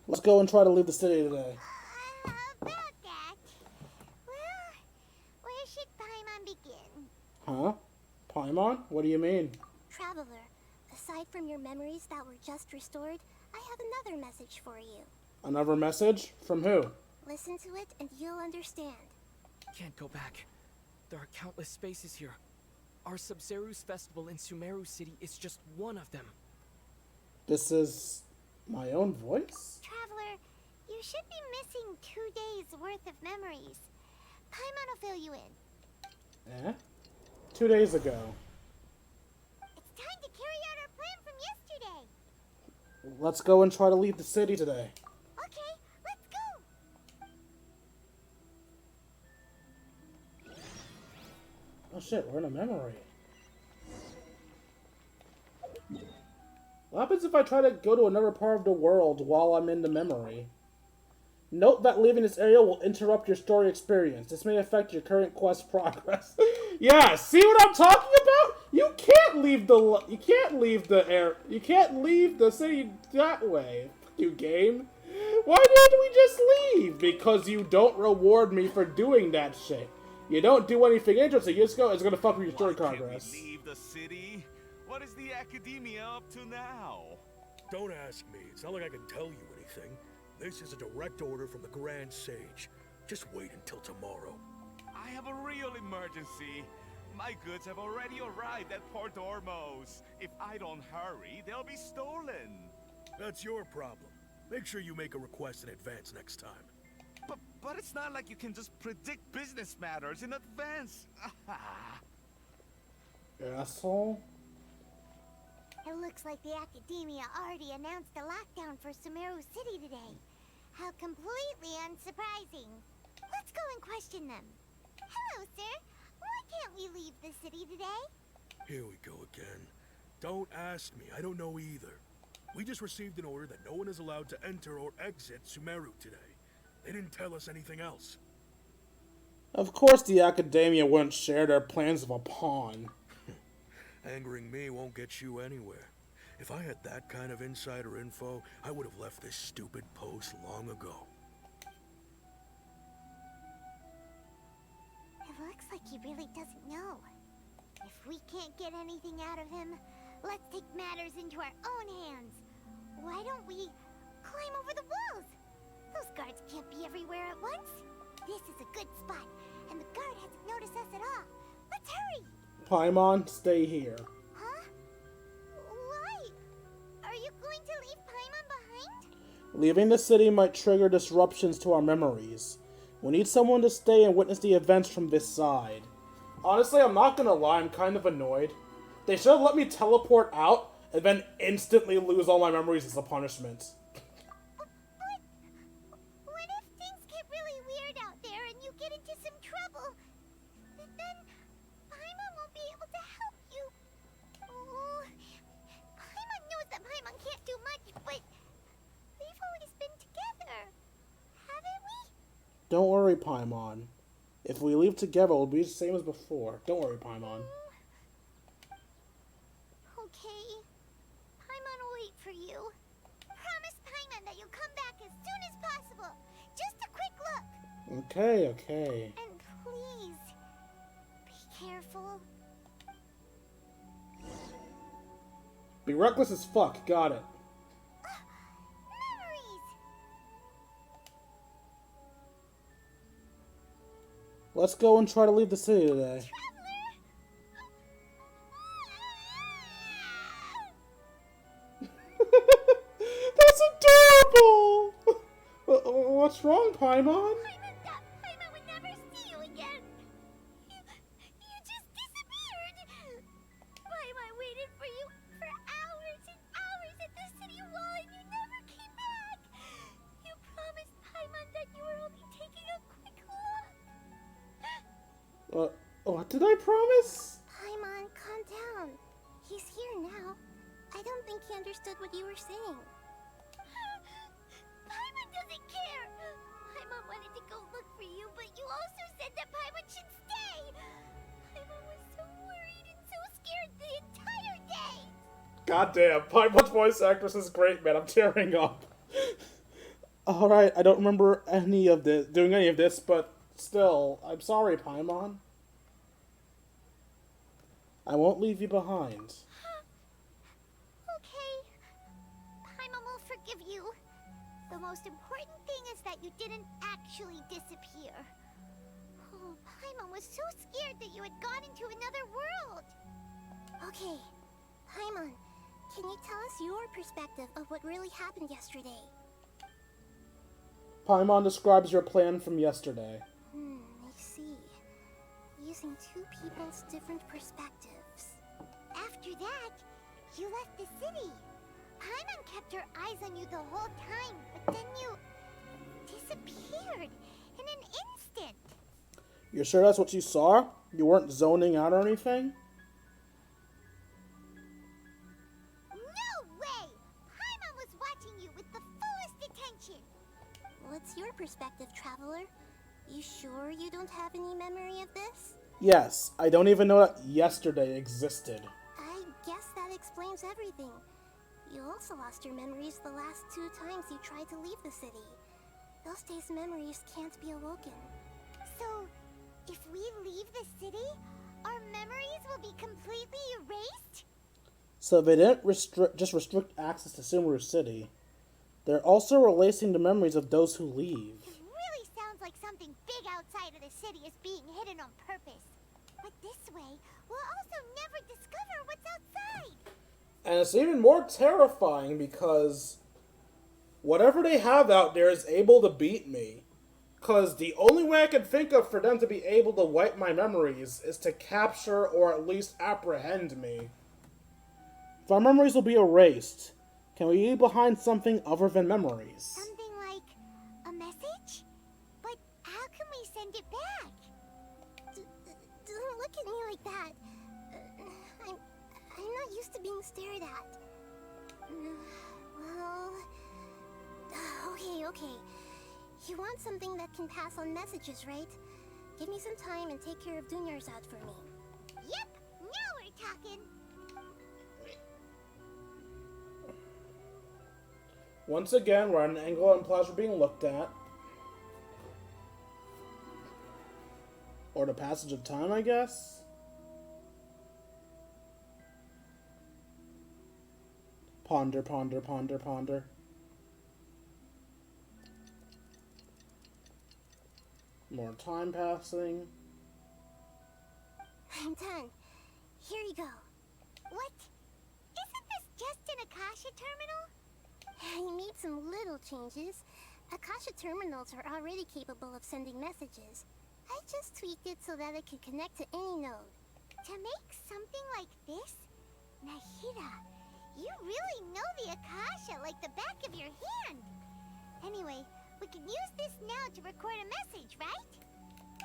Let's go and try to leave the city today. About that. Well, where should Paimon begin? Huh? Paimon? What do you mean? Traveler, aside from your memories that were just restored, I have another message for you. Another message? From who? Listen to it and you'll understand. Can't go back. There are countless spaces here. Our Sumeru's festival in Sumeru City is just one of them. This is my own voice? Traveler, you should be missing 2 days worth of memories. Paimon will fill you in. 2 days ago. It's time to carry out our plan from yesterday. Let's go and try to leave the city today. Okay, let's go. Oh shit, we're in a memory. What happens if I try to go to another part of the world while I'm in the memory? Note that leaving this area will interrupt your story experience. This may affect your current quest progress. Yeah, see what I'm talking about? You can't leave the city that way, you game. Why didn't we just leave? Because you don't reward me for doing that shit. You don't do anything interesting. You just go. It's gonna fuck with your story progress. Can't we leave the city? What is the academia up to now? Don't ask me. It's not like I can tell you anything. This is a direct order from the Grand Sage. Just wait until tomorrow. I have a real emergency. My goods have already arrived at Port Ormos. If I don't hurry, they'll be stolen. That's your problem. Make sure you make a request in advance next time. But it's not like you can just predict business matters in advance. Asshole. It looks like the Academia already announced a lockdown for Sumeru City today. How completely unsurprising. Let's go and question them. Hello, sir. Why can't we leave the city today? Here we go again. Don't ask me. I don't know either. We just received an order that no one is allowed to enter or exit Sumeru today. They didn't tell us anything else. Of course the Academia wouldn't share their plans with a pawn. Angering me won't get you anywhere. If I had that kind of insider info, I would have left this stupid post long ago. It looks like he really doesn't know. If we can't get anything out of him, let's take matters into our own hands. Why don't we climb over the walls? Those guards can't be everywhere at once. This is a good spot, and the guard hasn't noticed us at all. Let's hurry! Paimon, stay here. Huh? Why? Are you going to leave Paimon behind? Leaving the city might trigger disruptions to our memories. We need someone to stay and witness the events from this side. Honestly, I'm not gonna lie, I'm kind of annoyed. They should have let me teleport out and then instantly lose all my memories as a punishment. But what if things get really weird out there and you get into some trouble? Then Paimon won't be able to help you. Oh, Paimon knows that Paimon can't do much, but we've always been together, haven't we? Don't worry, Paimon. If we leave together, it'll be the same as before. Don't worry, Paimon. Okay. Paimon will wait for you. Promise Paimon that you'll come back as soon as possible. Just a quick look. Okay, okay. And please, be careful. Be reckless as fuck. Got it. Memories! Let's go and try to leave the city today. That's adorable! What's wrong, Paimon? Paimon thought Paimon would never see you again. You just disappeared. Paimon waited for you for hours and hours at the city wall and you never came back. You promised Paimon that you were only taking a quick look. What did I promise? Paimon, calm down. He's here now. I don't think he understood what you were saying. Paimon doesn't care. Paimon wanted to go look for you, but you also said that Paimon should stay. Paimon was so worried and so scared the entire day. Goddamn, Paimon's voice actress is great, man. I'm tearing up. Alright, I don't remember doing any of this, but still, I'm sorry, Paimon. I won't leave you behind. Okay. Paimon will forgive you. The most important thing is that you didn't actually disappear. Oh, Paimon was so scared that you had gone into another world. Okay, Paimon, can you tell us your perspective of what really happened yesterday? Paimon describes your plan from yesterday. I see. Using two people's different perspectives. After that, you left the city. Paimon kept her eyes on you the whole time, but then you disappeared in an instant. You're sure that's what you saw? You weren't zoning out or anything? No way! Paimon was watching you with the fullest attention. What's your perspective, Traveler? You sure you don't have any memory of this? Yes, I don't even know that yesterday existed. I guess that explains everything. You also lost your memories the last 2 times you tried to leave the city. Those days' memories can't be awoken. So, if we leave the city, our memories will be completely erased? So they didn't just restrict access to Sumeru City. They're also releasing the memories of those who leave. It really sounds like something big outside of the city is being hidden on purpose. But this way, we'll also never discover what's outside. And it's even more terrifying because whatever they have out there is able to beat me. Because the only way I can think of for them to be able to wipe my memories is to capture or at least apprehend me. If our memories will be erased, can we leave behind something other than memories? Something like a message? But how can we send it back? Don't look at me like that. I'm not used to being stared at. Well, okay. You want something that can pass on messages, right? Give me some time and take care of Dunyar's out for me. Yep, now we're talking. Once again, we're at an angle and Plaza being looked at. Or the passage of time, I guess? Ponder, ponder, ponder, ponder. More time passing. I'm done. Here you go. What? Isn't this just an Akasha terminal? I made some little changes. Akasha terminals are already capable of sending messages. I just tweaked it so that it could connect to any node. To make something like this? Nahida, you really know the Akasha like the back of your hand. Anyway, we can use this now to record a message, right?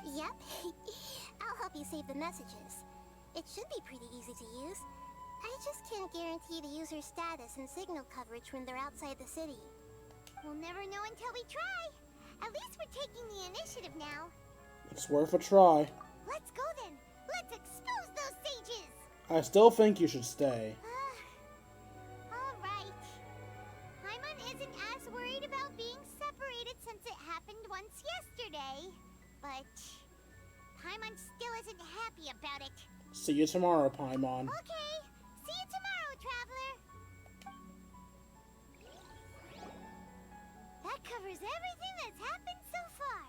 Yep. I'll help you save the messages. It should be pretty easy to use. I just can't guarantee the user's status and signal coverage when they're outside the city. We'll never know until we try. At least we're taking the initiative now. It's worth a try. Let's go then. Let's expose those sages. I still think you should stay. Alright. Paimon isn't as worried about being separated since it happened once yesterday. But Paimon still isn't happy about it. See you tomorrow, Paimon. Okay. See you tomorrow, Traveler. That covers everything that's happened so far.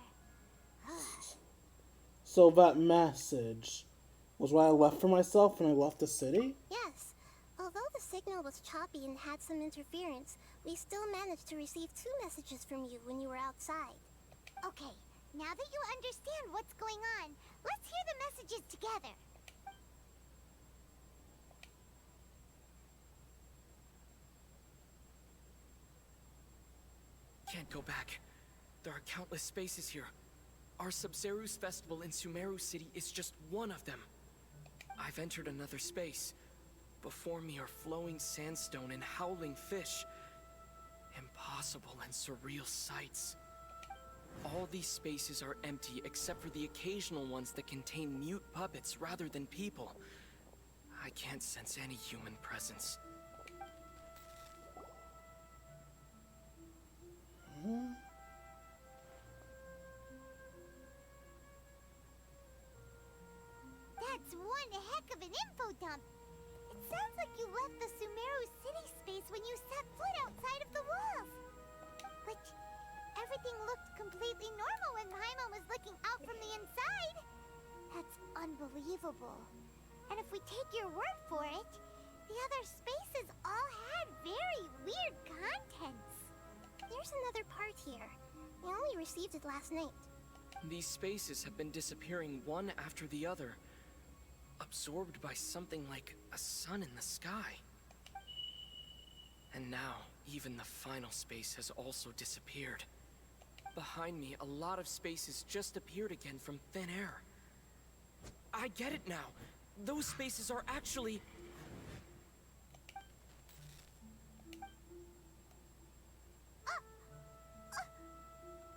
So that message was what I left for myself when I left the city? Yes. Although the signal was choppy and had some interference, we still managed to receive 2 messages from you when you were outside. Okay, now that you understand what's going on, let's hear the messages together. Can't go back. There are countless spaces here. Our Sumeru's festival in Sumeru City is just one of them. I've entered another space. Before me are flowing sandstone and howling fish. Impossible and surreal sights. All these spaces are empty except for the occasional ones that contain mute puppets rather than people. I can't sense any human presence. one heck of an info dump. It sounds like you left the Sumeru city space when you set foot outside of the walls. But everything looked completely normal when Paimon was looking out from the inside. That's unbelievable. And if we take your word for it, the other spaces all had very weird contents. There's another part here. We only received it last night. These spaces have been disappearing one after the other, absorbed by something like a sun in the sky. And now, even the final space has also disappeared. Behind me, a lot of spaces just appeared again from thin air. I get it now. Those spaces are actually...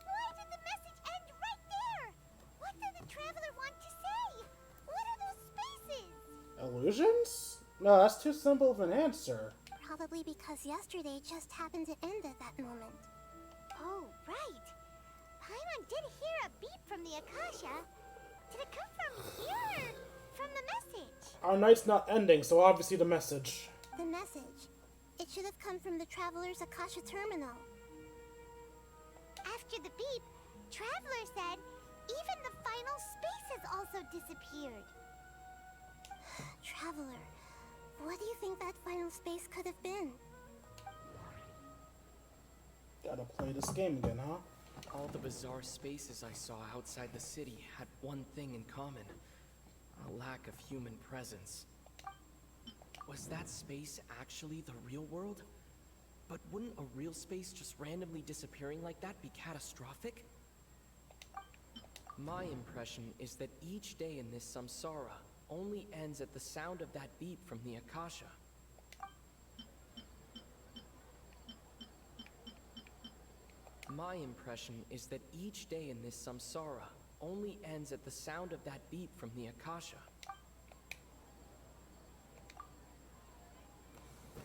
Why did the message end right there? What did the traveler want to say? What are those spaces? Illusions? No, that's too simple of an answer. Probably because yesterday just happened to end at that moment. Oh, right. Paimon did hear a beep from the Akasha. Did it come from here or from the message? Our night's not ending, so obviously the message. The message. It should have come from the Traveler's Akasha terminal. After the beep, Traveler said even the final space has also disappeared. Traveler, what do you think that final space could have been? Gotta play this game again, huh? All the bizarre spaces I saw outside the city had one thing in common. A lack of human presence. Was that space actually the real world? But wouldn't a real space just randomly disappearing like that be catastrophic? My impression is that each day in this samsara only ends at the sound of that beep from the Akasha. My impression is that each day in this samsara only ends at the sound of that beep from the Akasha.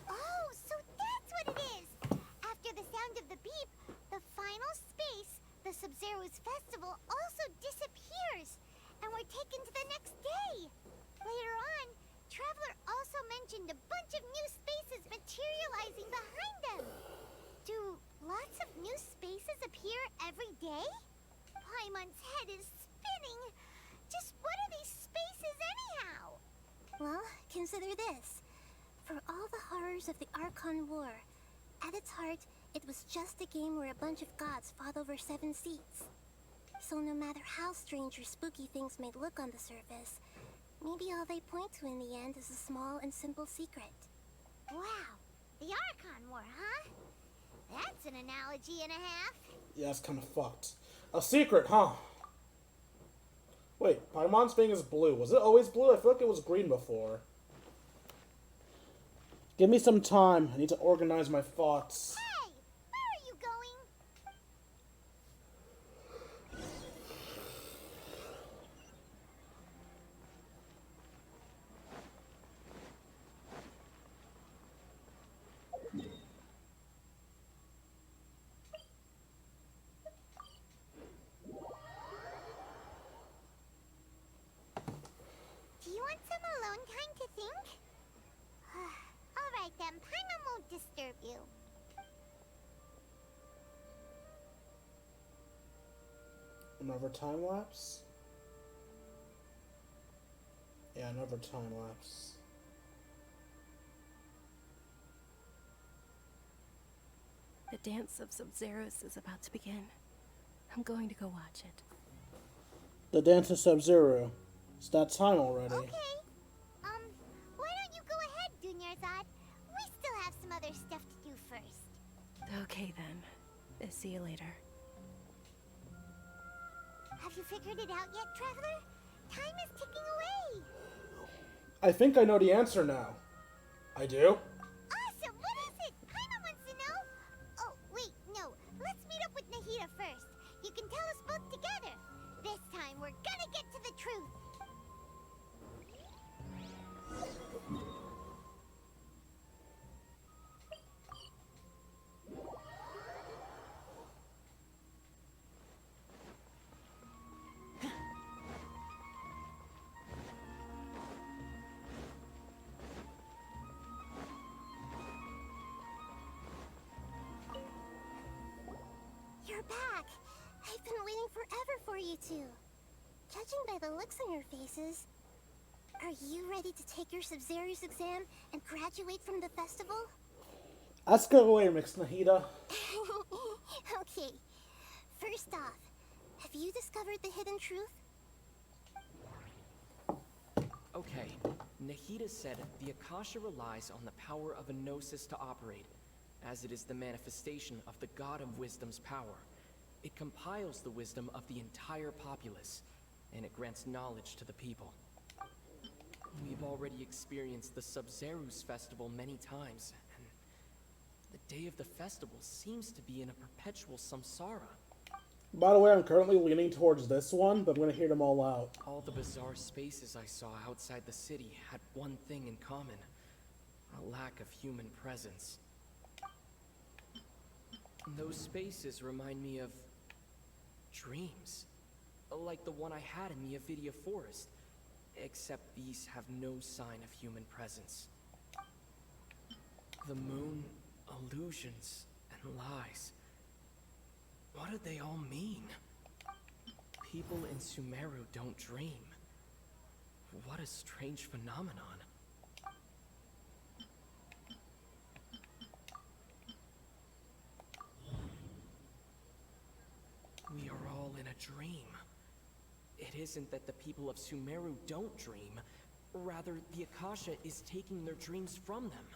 Oh, so that's what it is! After the sound of the beep, the final space, the Sub-Zero's festival, also disappears, and we're taken to the next day. Later on, Traveler also mentioned a bunch of new spaces materializing behind them. Do lots of new spaces appear every day? Paimon's head is spinning. Just what are these spaces anyhow? Well, consider this. For all the horrors of the Archon War, at its heart, it was just a game where a bunch of gods fought over 7 seats. So no matter how strange or spooky things may look on the surface, maybe all they point to in the end is a small and simple secret. Wow, the Archon War, huh? That's an analogy and a half. Yeah, it's kind of fucked. A secret, huh? Wait, Paimon's thing is blue. Was it always blue? I feel like it was green before. Give me some time. I need to organize my thoughts. Hey, where are you going? Do you want some alone time to think? Alright then, Paimon won't disturb you. Another time lapse? Yeah, another time lapse. The dance of Sub-Zeros is about to begin. I'm going to go watch it. The dance of Sub-Zero. It's that time already. Okay. Why don't you go ahead, Dunyarzad? We still have some other stuff to do first. Okay then. See you later. Have you figured it out yet, Traveler? Time is ticking away. I think I know the answer now. I do? Awesome! What is it? Paimon wants to know. Oh, wait, no. Let's meet up with Nahida first. You can tell us both together. This time, we're gonna get to the truth. You're back. I've been waiting forever for you two. Judging by the looks on your faces, are you ready to take your Sumeru's exam and graduate from the festival? Let's go away, Mix Nahida. Okay. First off, have you discovered the hidden truth? Okay, Nahida said the Akasha relies on the power of a gnosis to operate, as it is the manifestation of the God of Wisdom's power. It compiles the wisdom of the entire populace, and it grants knowledge to the people. We've already experienced the Sumeru's festival many times, and the day of the festival seems to be in a perpetual samsara. By the way, I'm currently leaning towards this one, but I'm gonna hear them all out. All the bizarre spaces I saw outside the city had one thing in common: a lack of human presence. Those spaces remind me of dreams, like the one I had in the Avidia Forest, except these have no sign of human presence. The moon, illusions, and lies. What do they all mean? People in Sumeru don't dream. What a strange phenomenon. We are all in a dream. It isn't that the people of Sumeru don't dream. Rather, the Akasha is taking their dreams from them.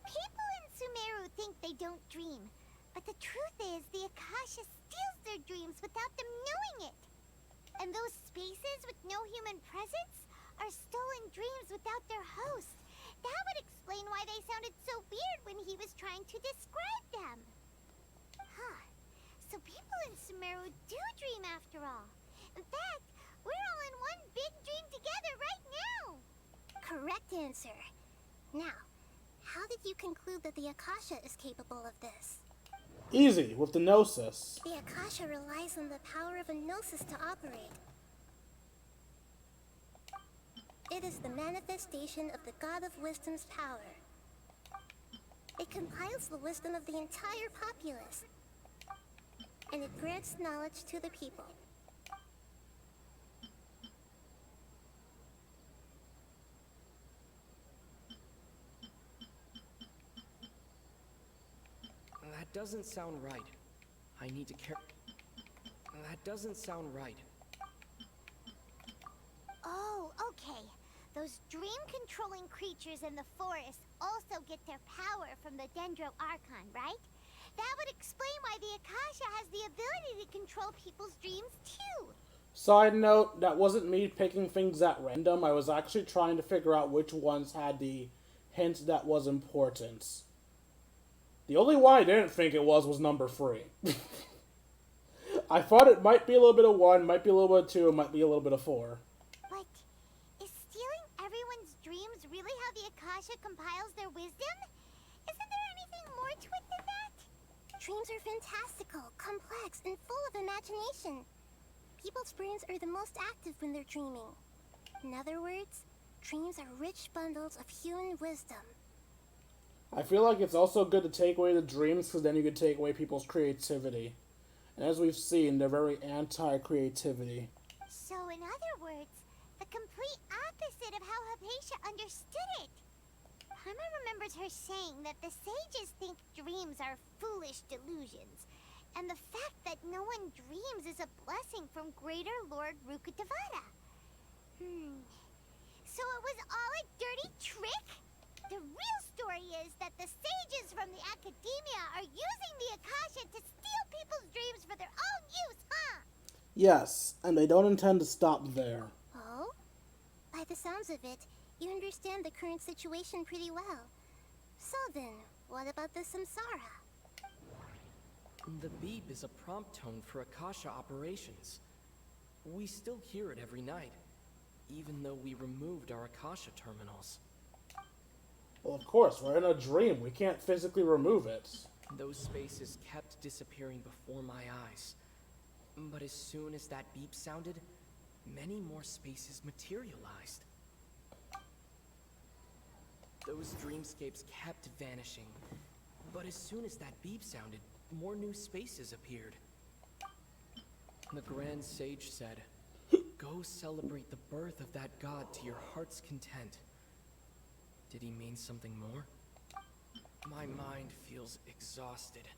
People in Sumeru think they don't dream, but the truth is the Akasha steals their dreams without them knowing it. And those spaces with no human presence are stolen dreams without their host. That would explain why they sounded so weird when he was trying to describe them. Huh. So people in Sumeru do dream after all. In fact, we're all in one big dream together right now. Correct answer. Now, how did you conclude that the Akasha is capable of this? Easy, with the Gnosis. The Akasha relies on the power of a gnosis to operate. It is the manifestation of the God of Wisdom's power. It compiles the wisdom of the entire populace, and it grants knowledge to the people. That doesn't sound right. I need to care. That doesn't sound right. Oh, okay. Those dream-controlling creatures in the forest also get their power from the Dendro Archon, right? That would explain why the Akasha has the ability to control people's dreams, too. Side note, that wasn't me picking things at random. I was actually trying to figure out which ones had the hint that was important. The only one I didn't think it was number 3. I thought it might be a little bit of 1, might be a little bit of 2, might be a little bit of 4. But is stealing everyone's dreams really how the Akasha compiles their wisdom? Isn't there anything more to it than that? Dreams are fantastical, complex, and full of imagination. People's brains are the most active when they're dreaming. In other words, dreams are rich bundles of human wisdom. I feel like it's also good to take away the dreams, because then you could take away people's creativity. And as we've seen, they're very anti-creativity. So in other words, the complete opposite of how Hypatia understood it. Paimon remembers her saying that the sages think dreams are foolish delusions, and the fact that no one dreams is a blessing from Greater Lord Rukkhadevata. So it was all a dirty trick? The real story is that the sages from the academia are using the Akasha to steal people's dreams for their own use, huh? Yes, and they don't intend to stop there. Oh? By the sounds of it, you understand the current situation pretty well. So then, what about the samsara? The beep is a prompt tone for Akasha operations. We still hear it every night, even though we removed our Akasha terminals. Well, of course, we're in a dream. We can't physically remove it. Those spaces kept disappearing before my eyes. But as soon as that beep sounded, many more spaces materialized. Those dreamscapes kept vanishing, But as soon as that beep sounded, more new spaces appeared. The Grand Sage said, "Go celebrate the birth of that god to your heart's content." Did he mean something more? My mind feels exhausted,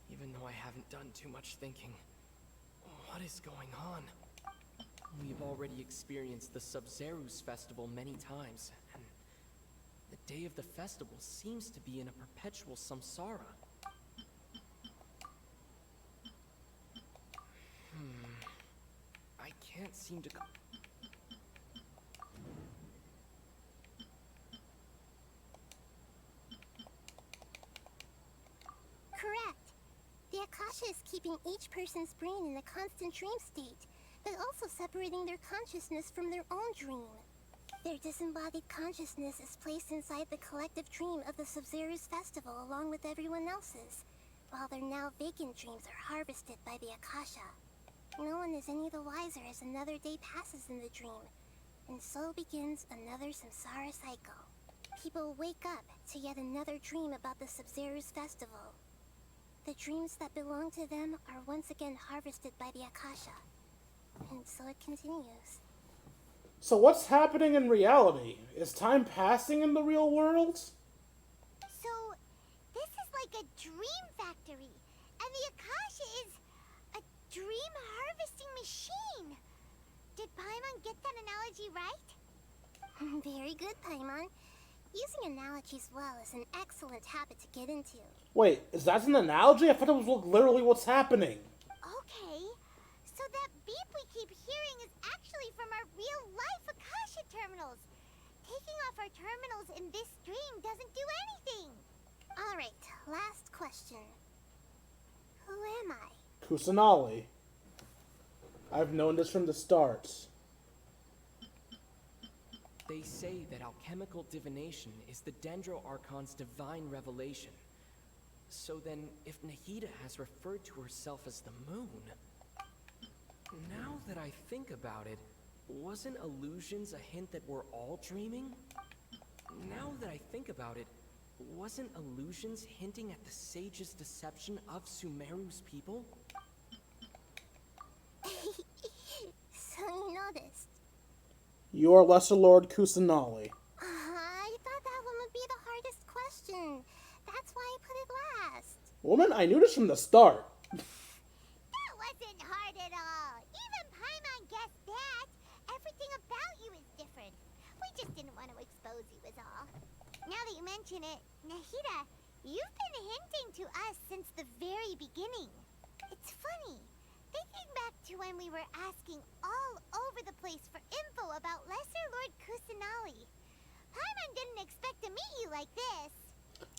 even though I haven't done too much thinking. What is going on? We've already experienced the Sub-Zeru's festival many times, and the day of the festival seems to be in a perpetual samsara. I can't seem to... Correct. The Akasha is keeping each person's brain in a constant dream state, but also separating their consciousness from their own dream. Their disembodied consciousness is placed inside the collective dream of the Sub-Zeru's festival along with everyone else's, while their now vacant dreams are harvested by the Akasha. No one is any the wiser as another day passes in the dream, and so begins another samsara cycle. People wake up to yet another dream about the Sub-Zeru's festival. The dreams that belong to them are once again harvested by the Akasha, and so it continues. So what's happening in reality? Is time passing in the real world? So, this is like a dream factory, and the Akasha is a dream harvesting machine. Did Paimon get that analogy right? Very good, Paimon. Using analogies well is an excellent habit to get into. Wait, is that an analogy? I thought it was literally what's happening. Okay, so that beep we keep hearing is actually from our real-life Akasha terminals. Taking off our terminals in this dream doesn't do anything. Alright, last question. Who am I? Kusanali. I've known this from the start. They say that alchemical divination is the Dendro Archon's divine revelation. So then, if Nahida has referred to herself as the moon... Now that I think about it, wasn't illusions a hint that we're all dreaming? Now that I think about it, wasn't illusions hinting at the sage's deception of Sumeru's people? So you noticed. You are Lesser Lord Kusanali. I thought that one would be the hardest question. That's why I put it last. Woman, I knew this from the start. That wasn't hard at all. Even Paimon guessed that. Everything about you is different. We just didn't want to expose you is all. Now that you mention it, Nahida, you've been hinting to us since the very beginning. It's funny. Thinking back to when we were asking all over the place for info about Lesser Lord Kusanali. Paimon didn't expect to meet you like this.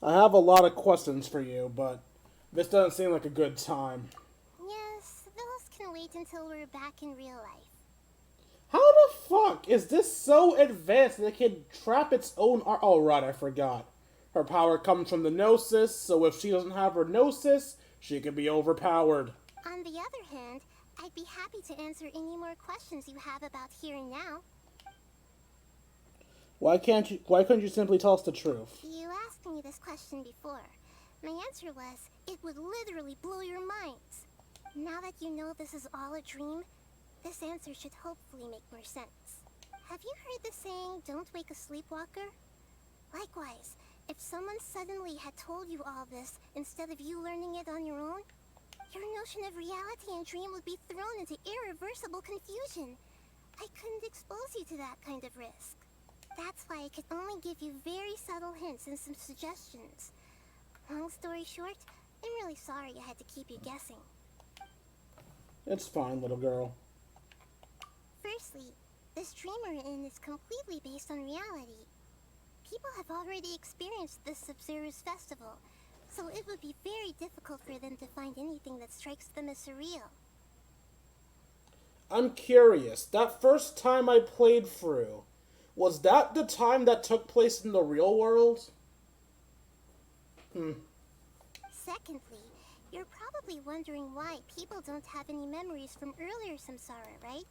I have a lot of questions for you, but this doesn't seem like a good time. Yes, those can wait until we're back in real life. How the fuck is this so advanced that it can trap its own Oh, right, I forgot. Her power comes from the Gnosis, so if she doesn't have her Gnosis, she can be overpowered. On the other hand, I'd be happy to answer any more questions you have about here and now. Why couldn't you simply tell us the truth? You asked me this question before. My answer was, it would literally blow your minds. Now that you know this is all a dream, this answer should hopefully make more sense. Have you heard the saying, don't wake a sleepwalker? Likewise, if someone suddenly had told you all this instead of you learning it on your own, your notion of reality and dream would be thrown into irreversible confusion. I couldn't expose you to that kind of risk. That's why I could only give you very subtle hints and some suggestions. Long story short, I'm really sorry I had to keep you guessing. It's fine, little girl. Firstly, this dream we're in is completely based on reality. People have already experienced this Sub-Zeru's festival, so it would be very difficult for them to find anything that strikes them as surreal. I'm curious, that first time I played through, was that the time that took place in the real world? Secondly, you're probably wondering why people don't have any memories from earlier samsara, right?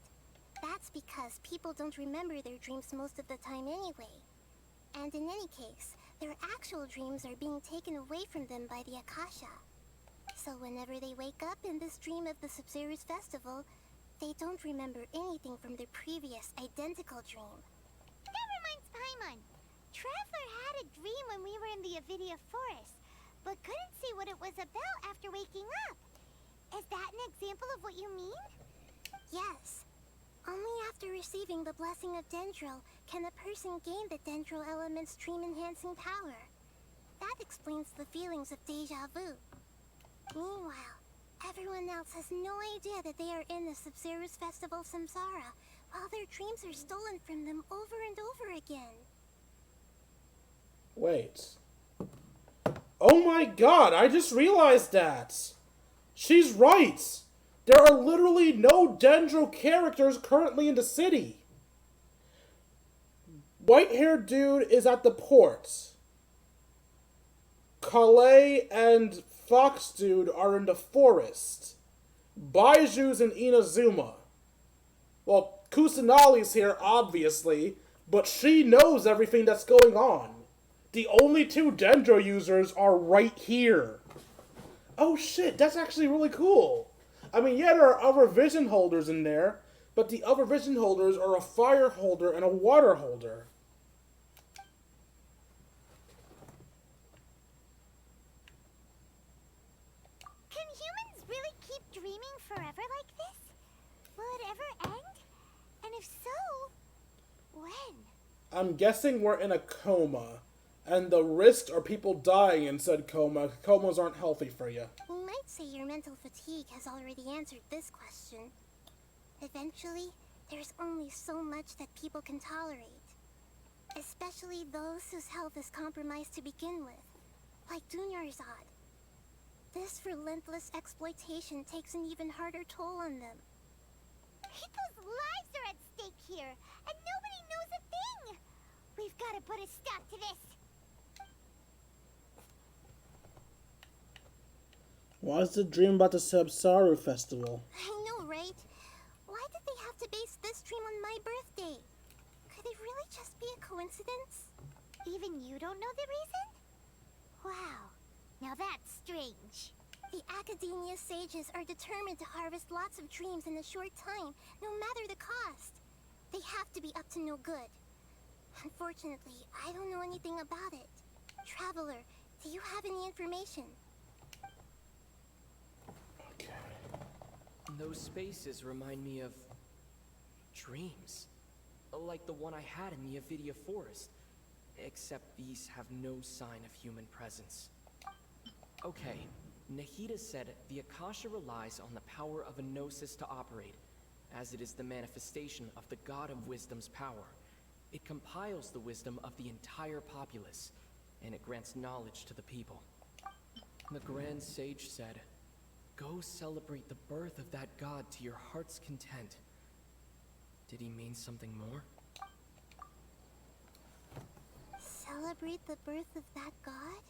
That's because people don't remember their dreams most of the time anyway. And in any case, their actual dreams are being taken away from them by the Akasha. So whenever they wake up in this dream of the Sumeru's festival, they don't remember anything from their previous identical dream. That reminds Paimon. Traveler had a dream when we were in the Avidia forest, but couldn't see what it was about after waking up. Is that an example of what you mean? Yes. Only after receiving the blessing of Dendril can a person gain the Dendril element's dream-enhancing power. That explains the feelings of deja vu. Meanwhile, everyone else has no idea that they are in the Sumeru's festival Samsara, while their dreams are stolen from them over and over again. Wait. Oh my god, I just realized that. She's right. There are literally no Dendro characters currently in the city. White-haired dude is at the port. Calais and Fox dude are in the forest. Baiju's in Inazuma. Well, Kusanali's here, obviously, but she knows everything that's going on. The only two Dendro users are right here. Oh shit, that's actually really cool. I mean, yeah, there are other vision holders in there, but the other vision holders are a fire holder and a water holder. Can humans really keep dreaming forever like this? Will it ever end? And if so, when? I'm guessing we're in a coma, and the risks are people dying in said coma. Comas aren't healthy for you. You might say your mental fatigue has already answered this question. Eventually, there's only so much that people can tolerate. Especially those whose health is compromised to begin with, like Dunyarzad. This relentless exploitation takes an even harder toll on them. People's lives are at stake here, and nobody knows a thing! We've got to put a stop to this! Why is the dream about the Samsara festival? I know, right? Why did they have to base this dream on my birthday? Could it really just be a coincidence? Even you don't know the reason? Wow, now that's strange. The Academia sages are determined to harvest lots of dreams in a short time, no matter the cost. They have to be up to no good. Unfortunately, I don't know anything about it. Traveler, do you have any information? Those spaces remind me of dreams. Like the one I had in the Avidia forest. Except these have no sign of human presence. Okay, Nahida said the Akasha relies on the power of a gnosis to operate, as it is the manifestation of the God of Wisdom's power. It compiles the wisdom of the entire populace, and it grants knowledge to the people. The Grand Sage said, "Go celebrate the birth of that god to your heart's content." Did he mean something more? Celebrate the birth of that god?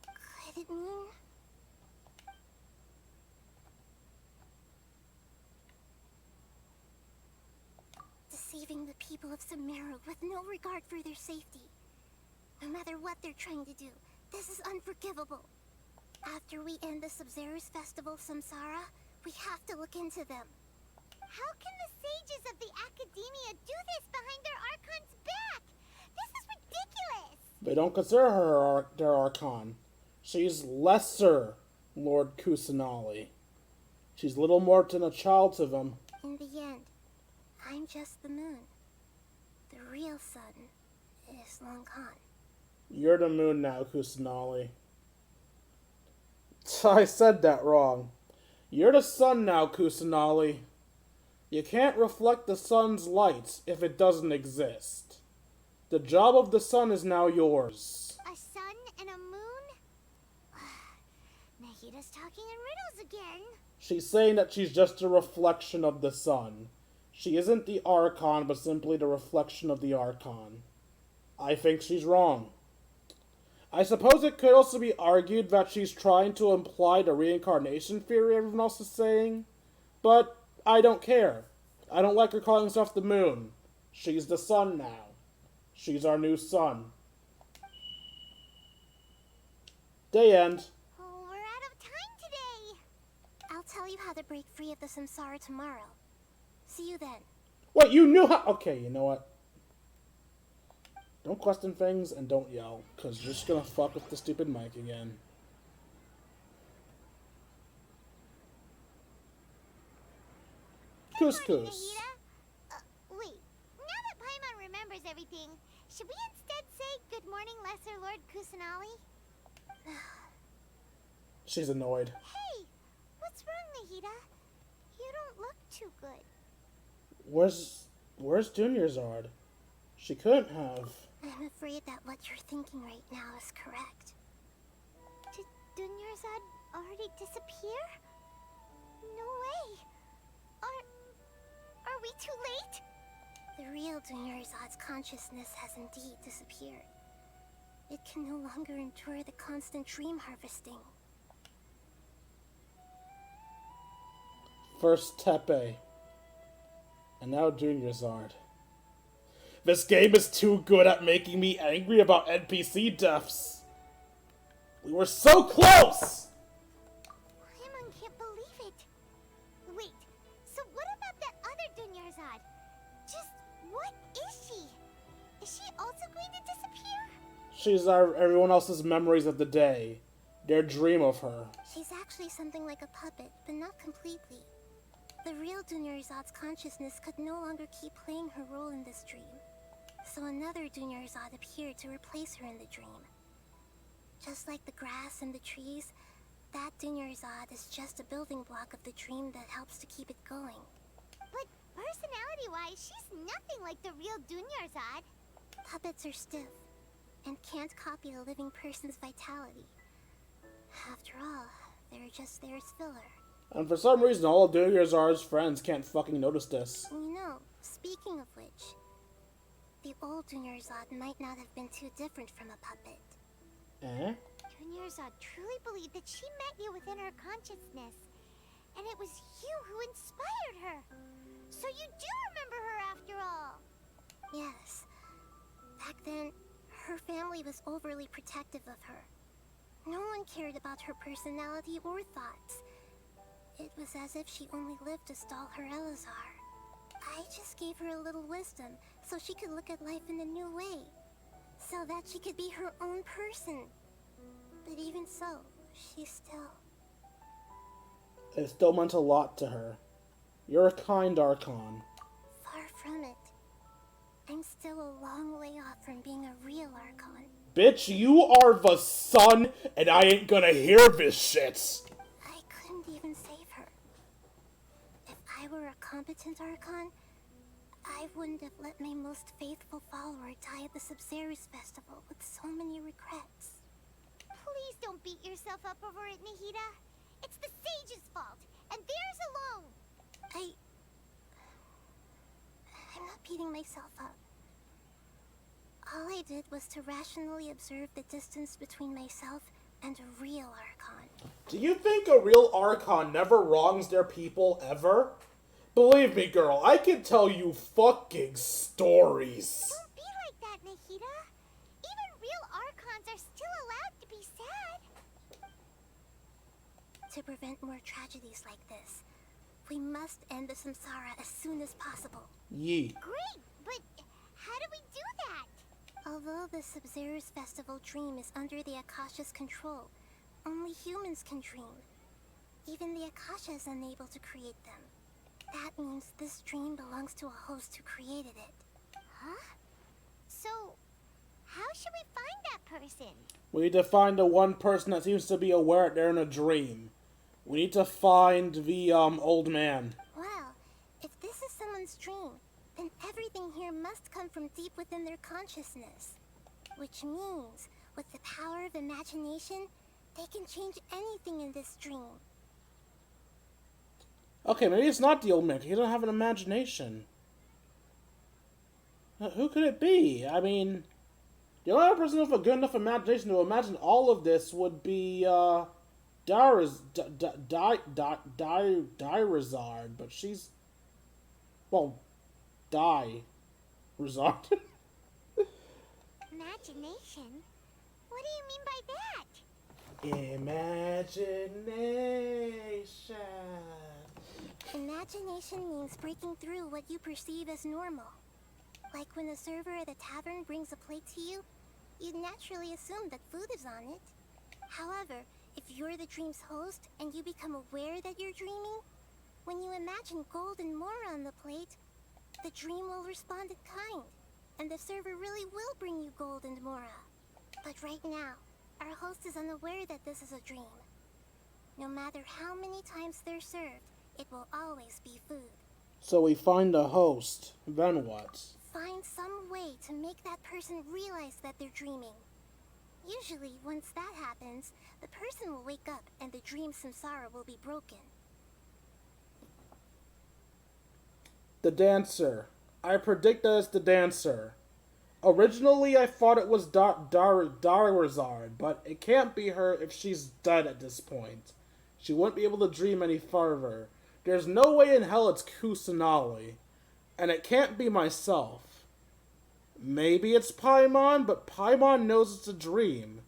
Could it mean... deceiving the people of Sumeru with no regard for their safety? No matter what they're trying to do, this is unforgivable. After we end the Sumeru's festival Samsara, we have to look into them. How can the sages of the Academia do this behind their Archon's back? This is ridiculous! They don't consider her their Archon. She's lesser Lord Kusanali. She's little more than a child to them. In the end, I'm just the moon. The real sun is long gone. You're the moon now, Kusanali. I said that wrong. You're the sun now, Kusanali. You can't reflect the sun's light if it doesn't exist. The job of the sun is now yours. A sun and a moon? Nahida's talking in riddles again. She's saying that she's just a reflection of the sun. She isn't the Archon, but simply the reflection of the Archon. I think she's wrong. I suppose it could also be argued that she's trying to imply the reincarnation theory everyone else is saying, but I don't care. I don't like her calling herself the moon. She's the sun now. She's our new sun. Day end. Oh, we're out of time today. I'll tell you how to break free of the samsara tomorrow. See you then. Wait, you knew how... Okay, you know what? Don't question things and don't yell, because you're just gonna fuck with the stupid mic again. Good morning, Couscous. Nahida. Wait, now that Paimon remembers everything, should we instead say good morning, Lesser Lord Kusanali? She's annoyed. Hey, what's wrong, Nahida? You don't look too good. Where's Junior Zard? She couldn't have. I'm afraid that what you're thinking right now is correct. Did Dunyarzad already disappear? No way. Are we too late? The real Dunyarzad's consciousness has indeed disappeared. It can no longer endure the constant dream harvesting. First Tepe. And now Junior Zard. This game is too good at making me angry about NPC deaths. We were so close! Paimon can't believe it. Wait, so what about that other Dunyarzad? Just what is she? Is she also going to disappear? She's everyone else's memories of the day. Their dream of her. She's actually something like a puppet, but not completely. The real Dunyarzad's consciousness could no longer keep playing her role in this dream. So another Dunyarzad appeared to replace her in the dream. Just like the grass and the trees, that Dunyarzad is just a building block of the dream that helps to keep it going. But personality-wise, she's nothing like the real Dunyarzad. Puppets are stiff and can't copy a living person's vitality. After all, they're just there as filler. And for some reason, all of Junior Zard's friends can't fucking notice this. You know, speaking of which, the old Dunyarzad might not have been too different from a puppet. Eh? Dunyarzad truly believed that she met you within her consciousness. And it was you who inspired her. So you do remember her after all. Yes. Back then, her family was overly protective of her. No one cared about her personality or thoughts. It was as if she only lived to stall her Elazar. I just gave her a little wisdom so she could look at life in a new way. So that she could be her own person. But even so, she still... It still meant a lot to her. You're a kind Archon. Far from it. I'm still a long way off from being a real Archon. Bitch, you are the sun, and I ain't gonna hear this shit. I couldn't even save her. If I were a competent Archon, I wouldn't have let my most faithful follower die at the Sumeru's festival with so many regrets. Please don't beat yourself up over it, Nahida. It's the sage's fault, and theirs alone. I'm not beating myself up. All I did was to rationally observe the distance between myself and a real Archon. Do you think a real Archon never wrongs their people, ever? Believe me, girl, I can tell you fucking stories. Don't be like that, Nahida. Even real Archons are still allowed to be sad. To prevent more tragedies like this, we must end the samsara as soon as possible. Yee. Great, but how do we do that? Although the Sumeru's festival dream is under the Akasha's control, only humans can dream. Even the Akasha is unable to create them. That means this dream belongs to a host who created it. Huh? So, how should we find that person? We need to find the one person that seems to be aware that they're in a dream. We need to find the, old man. Well, if this is someone's dream, then everything here must come from deep within their consciousness. Which means, with the power of imagination, they can change anything in this dream. Okay, maybe it's not the old man, 'cause he doesn't have an imagination. Who could it be? I mean, the only other person with a good enough imagination to imagine all of this would be, Dairazard, but she's... Well, Dairazard. Imagination? What do you mean by that? Imagination. Imagination means breaking through what you perceive as normal. Like when the server at the tavern brings a plate to you, you'd naturally assume that food is on it. However, if you're the dream's host and you become aware that you're dreaming, when you imagine gold and more on the plate, the dream will respond in kind, and the server really will bring you gold and mora. But right now, our host is unaware that this is a dream. No matter how many times they're served, it will always be food. So we find a host. Then what? Find some way to make that person realize that they're dreaming. Usually, once that happens, the person will wake up and the dream samsara will be broken. The dancer. I predict that it's the dancer. Originally, I thought it was Darazard, but it can't be her if she's dead at this point. She wouldn't be able to dream any farther. There's no way in hell it's Kusanali. And it can't be myself. Maybe it's Paimon, but Paimon knows it's a dream.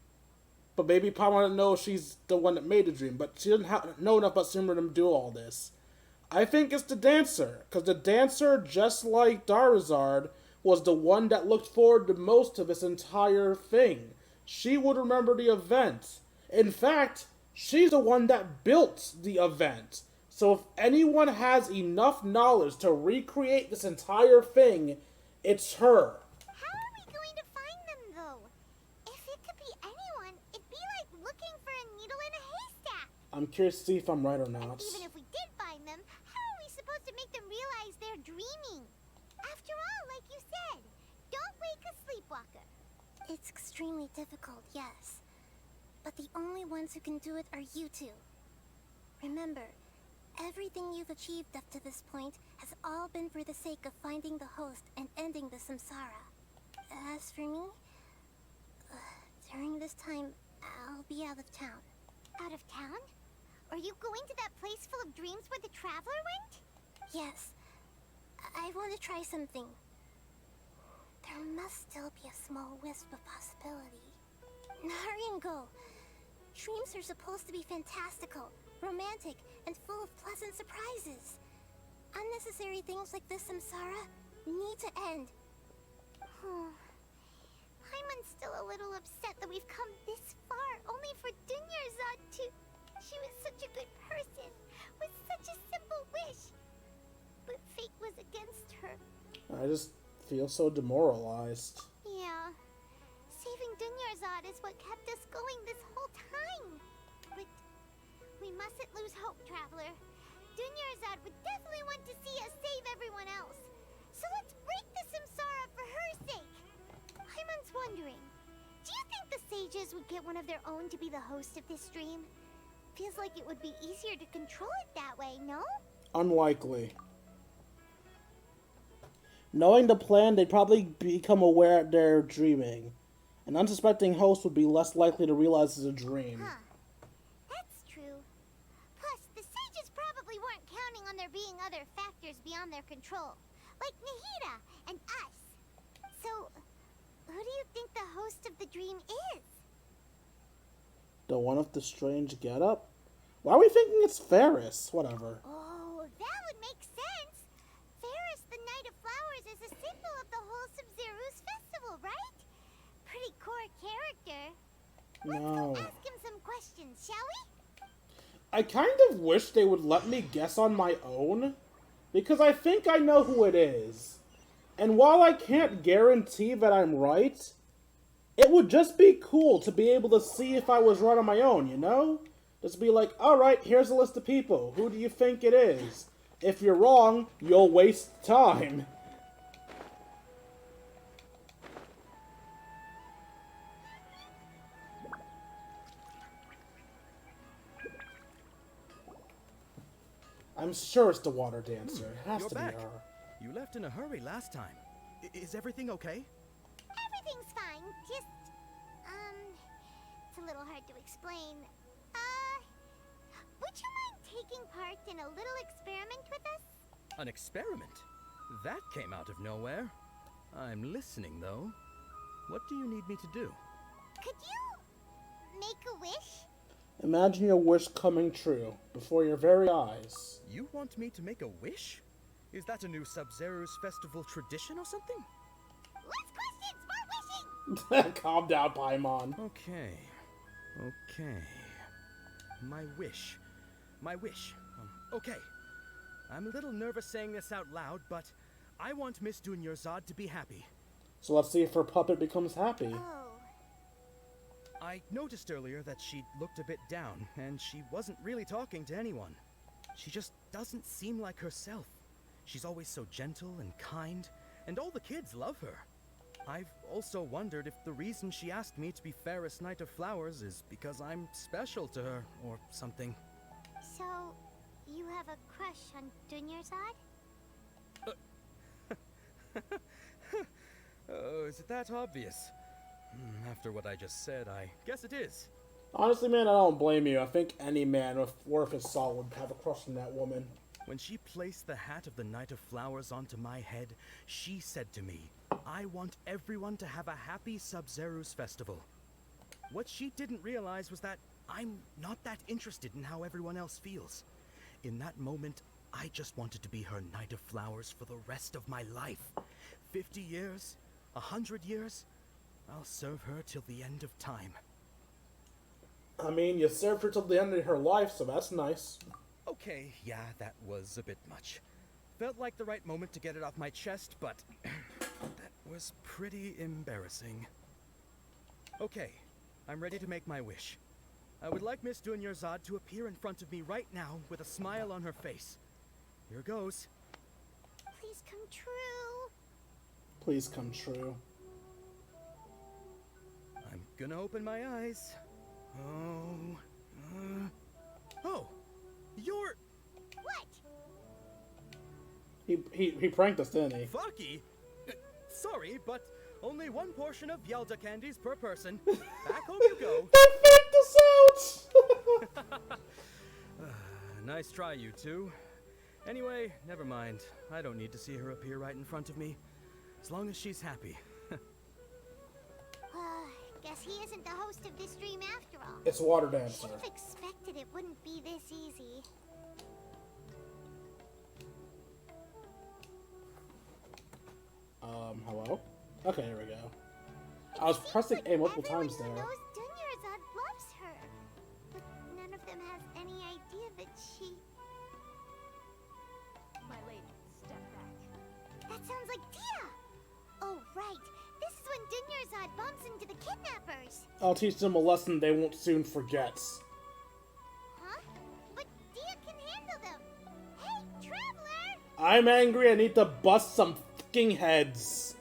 But maybe Paimon doesn't know she's the one that made the dream, but she doesn't know enough about Sumeru to do all this. I think it's the dancer, because the dancer, just like Darazard, was the one that looked forward the most to this entire thing. She would remember the event. In fact, she's the one that built the event. So if anyone has enough knowledge to recreate this entire thing, it's her. How are we going to find them, though? If it could be anyone, it'd be like looking for a needle in a haystack. I'm curious to see if I'm right or not. Even if we did find them, how are we supposed to make them realize they're dreaming? After all, like you said, don't wake a sleepwalker. It's extremely difficult, yes. But the only ones who can do it are you two. Remember, everything you've achieved up to this point has all been for the sake of finding the host and ending the samsara. As for me, during this time, I'll be out of town. Out of town? Are you going to that place full of dreams where the traveler went? Yes, I want to try something. There must still be a small wisp of possibility. Naringo! Dreams are supposed to be fantastical, romantic, and full of pleasant surprises. Unnecessary things like this samsara need to end. Paimon's still a little upset that we've come this far only for Dunyarzad to... She was such a good person, with such a simple wish. But fate was against her. I just feel so demoralized. Yeah. Saving Dunyarzad is what kept us going this whole time. But we mustn't lose hope, Traveler. Dunyarzad would definitely want to see us save everyone else. So let's break the samsara for her sake. Paimon's wondering, do you think the sages would get one of their own to be the host of this stream? Feels like it would be easier to control it that way, no? Unlikely. Knowing the plan, they'd probably become aware they're dreaming. An unsuspecting host would be less likely to realize it's a dream. Huh. That's true. Plus, the sages probably weren't counting on there being other factors beyond their control, like Nahida and us. So, who do you think the host of the dream is? The one with the strange getup? Why are we thinking it's Ferris? Whatever. Oh, that would make sense. Ferris, the Knight of Flowers, is a symbol of the whole Sumeru's festival, right? Pretty core character. Let's No. go ask him some questions, shall we? I kind of wish they would let me guess on my own, because I think I know who it is. And while I can't guarantee that I'm right, it would just be cool to be able to see if I was right on my own, you know? Just be like, alright, here's a list of people. Who do you think it is? If you're wrong, you'll waste time. I'm sure it's the water dancer. It has You're to back. be her. You left in a hurry last time. Is everything okay? Everything's fine. Just, it's a little hard to explain. Would you mind taking part in a little experiment with us? An experiment? That came out of nowhere. I'm listening, though. What do you need me to do? Could you make a wish? Imagine your wish coming true before your very eyes. You want me to make a wish? Is that a new Sub-Zero's festival tradition or something? Less questions, more wishing! Calm down, Paimon. Okay. My wish. Okay. I'm a little nervous saying this out loud, but I want Miss Dunyarzad to be happy. So let's see if her puppet becomes happy. Oh. I noticed earlier that she looked a bit down, and she wasn't really talking to anyone. She just doesn't seem like herself. She's always so gentle and kind, and all the kids love her. I've also wondered if the reason she asked me to be Fairest Knight of Flowers is because I'm special to her, or something. So, you have a crush on Dunyarzad? Oh, is it that obvious? After what I just said, I guess it is. Honestly, man, I don't blame you. I think any man worth his salt would have a crush on that woman. When she placed the hat of the Knight of Flowers onto my head, she said to me, I want everyone to have a happy Sub-Zero's festival. What she didn't realize was that I'm not that interested in how everyone else feels. In that moment, I just wanted to be her Knight of Flowers for the rest of my life. 50 years? 100 years? I'll serve her till the end of time. I mean, you served her till the end of her life, so that's nice. Okay, yeah, that was a bit much. Felt like the right moment to get it off my chest, but that was pretty embarrassing. Okay, I'm ready to make my wish. I would like Miss Dunyarzad to appear in front of me right now with a smile on her face. Here goes. Please come true. Please come true. I'm gonna open my eyes. Oh, you're... What? He pranked us, didn't he? Fucky? Sorry, but only one portion of Yelda candies per person. Back home you go. They faked us out! Nice try, you two. Anyway, never mind. I don't need to see her appear right in front of me. As long as she's happy. Guess he isn't the host of this dream after all. It's Water Dancer. Should have expected it wouldn't be this easy. Hello? Okay, here we go. I was pressing A multiple times there. Everyone who knows Dunyarzad loves her, but none of them has any idea that she... My lady, step back. That sounds like Dia! Oh, right. This is when Dunyarzad bumps into the kidnappers. I'll teach them a lesson they won't soon forget. Huh? But Dia can handle them. Hey, Traveler! I'm angry, I need to bust some fucking heads.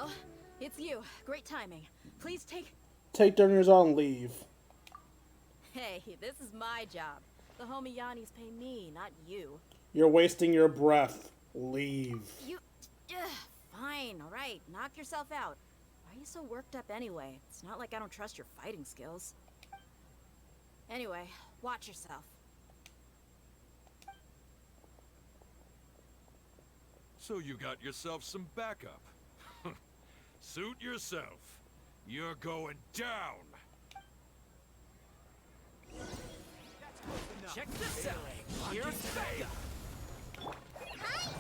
Oh, it's you. Great timing. Please take... Take Dunyarzad and leave. Hey, this is my job. The homie Yanni's pay me, not you. You're wasting your breath. Leave. You... Fine, alright. Knock yourself out. Why are you so worked up anyway? It's not like I don't trust your fighting skills. Anyway, watch yourself. So you got yourself some backup. Suit yourself. You're going down. Check this out. Here's backup. Hi!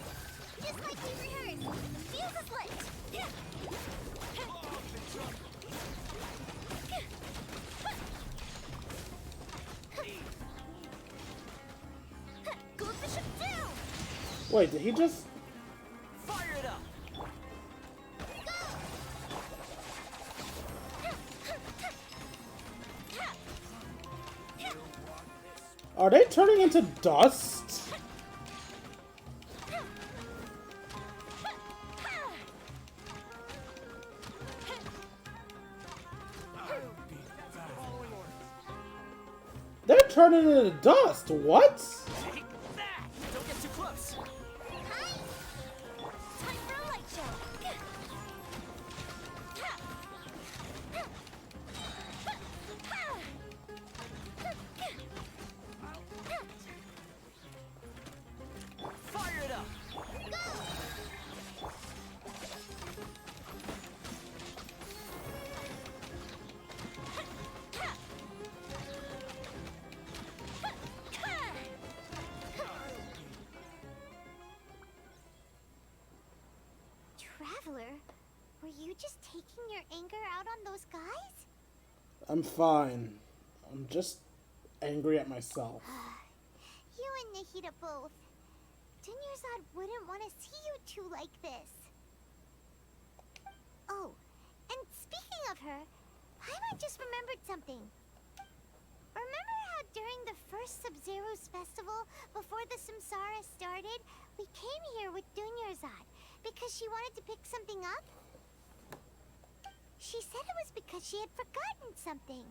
Just like we rehearsed. The fuse is lit. Yeah. Goes the ship down! Wait, did he just... Fire it up. Are they turning into dust? They're turning into dust. What? Take that. Don't get too close. Hi! Time for a light taking your anger out on those guys? I'm fine. I'm just angry at myself. You and Nahida both. Dunyarzad wouldn't want to see you two like this. Oh, and speaking of her, Paimon just remembered something. Remember how during the first Sub-Zero's festival, before the Samsara started, we came here with Dunyarzad because she wanted to pick something up? She said it was because she had forgotten something.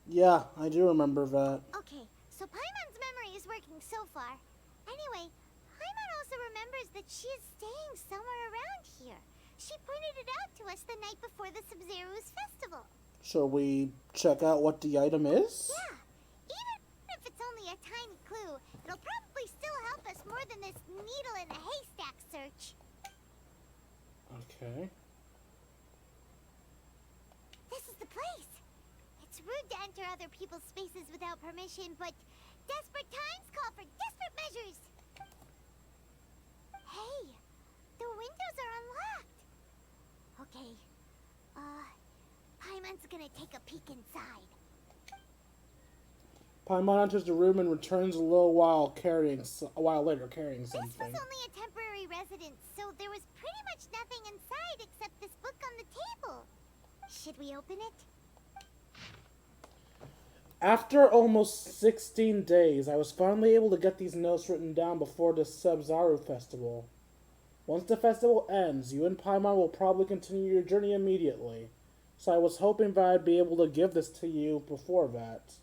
Yeah, I do remember that. Okay, so Paimon's memory is working so far. Anyway, Paimon also remembers that she is staying somewhere around here. She pointed it out to us the night before the Sub-Zero's festival. Shall we check out what the item is? Yeah, even if it's only a tiny clue, it'll probably still help us more than this needle in a haystack search. Okay. This is the place. It's rude to enter other people's spaces without permission, but desperate times call for desperate measures. Hey, the windows are unlocked. Okay, Paimon's gonna take a peek inside. Paimon enters the room and returns a while later carrying This something. was only a temporary residence, so there was pretty much nothing inside except this book on the table. Should we open it? After almost 16 days, I was finally able to get these notes written down before the Sub-Zero festival. Once the festival ends, you and Paimon will probably continue your journey immediately, so I was hoping that I'd be able to give this to you before that.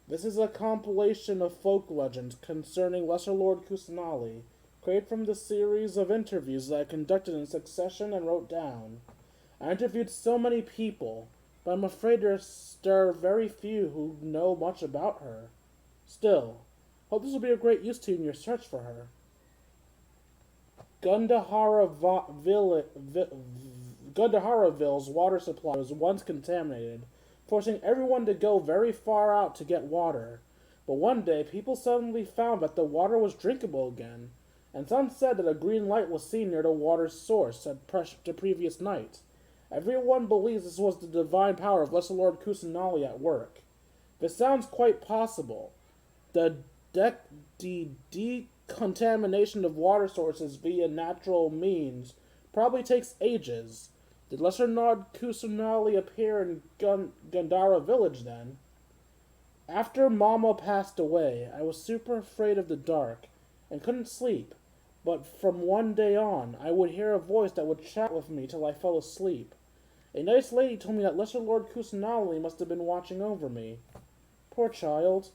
This is a compilation of folk legends concerning Lesser Lord Kusanali, created from the series of interviews that I conducted in succession and wrote down. I interviewed so many people, but I'm afraid there are very few who know much about her. Still, hope this will be of great use to you in your search for her. Gundaharaville's water supply was once contaminated, forcing everyone to go very far out to get water. But one day, people suddenly found that the water was drinkable again, and some said that a green light was seen near the water's source the previous night. Everyone believes this was the divine power of Lesser Lord Kusanali at work. This sounds quite possible. The decontamination of water sources via natural means probably takes ages. Did Lesser Lord Kusanali appear in Gandhara village then? After Mama passed away, I was super afraid of the dark and couldn't sleep. But from one day on, I would hear a voice that would chat with me till I fell asleep. A nice lady told me that Lesser Lord Kusanali must have been watching over me. Poor child.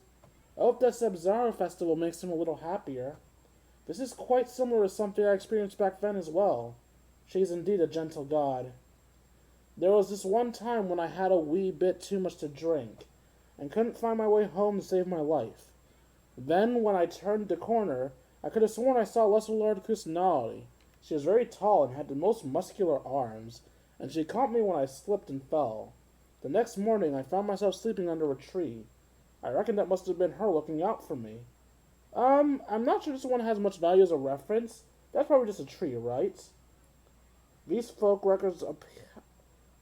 I hope that Sub-Zero festival makes him a little happier. This is quite similar to something I experienced back then as well. She is indeed a gentle god. There was this one time when I had a wee bit too much to drink, and couldn't find my way home to save my life. Then, when I turned the corner, I could have sworn I saw Lesser Lord Kusanali. She was very tall and had the most muscular arms, and she caught me when I slipped and fell. The next morning, I found myself sleeping under a tree. I reckon that must have been her looking out for me. I'm not sure this one has much value as a reference. That's probably just a tree, right? These folk records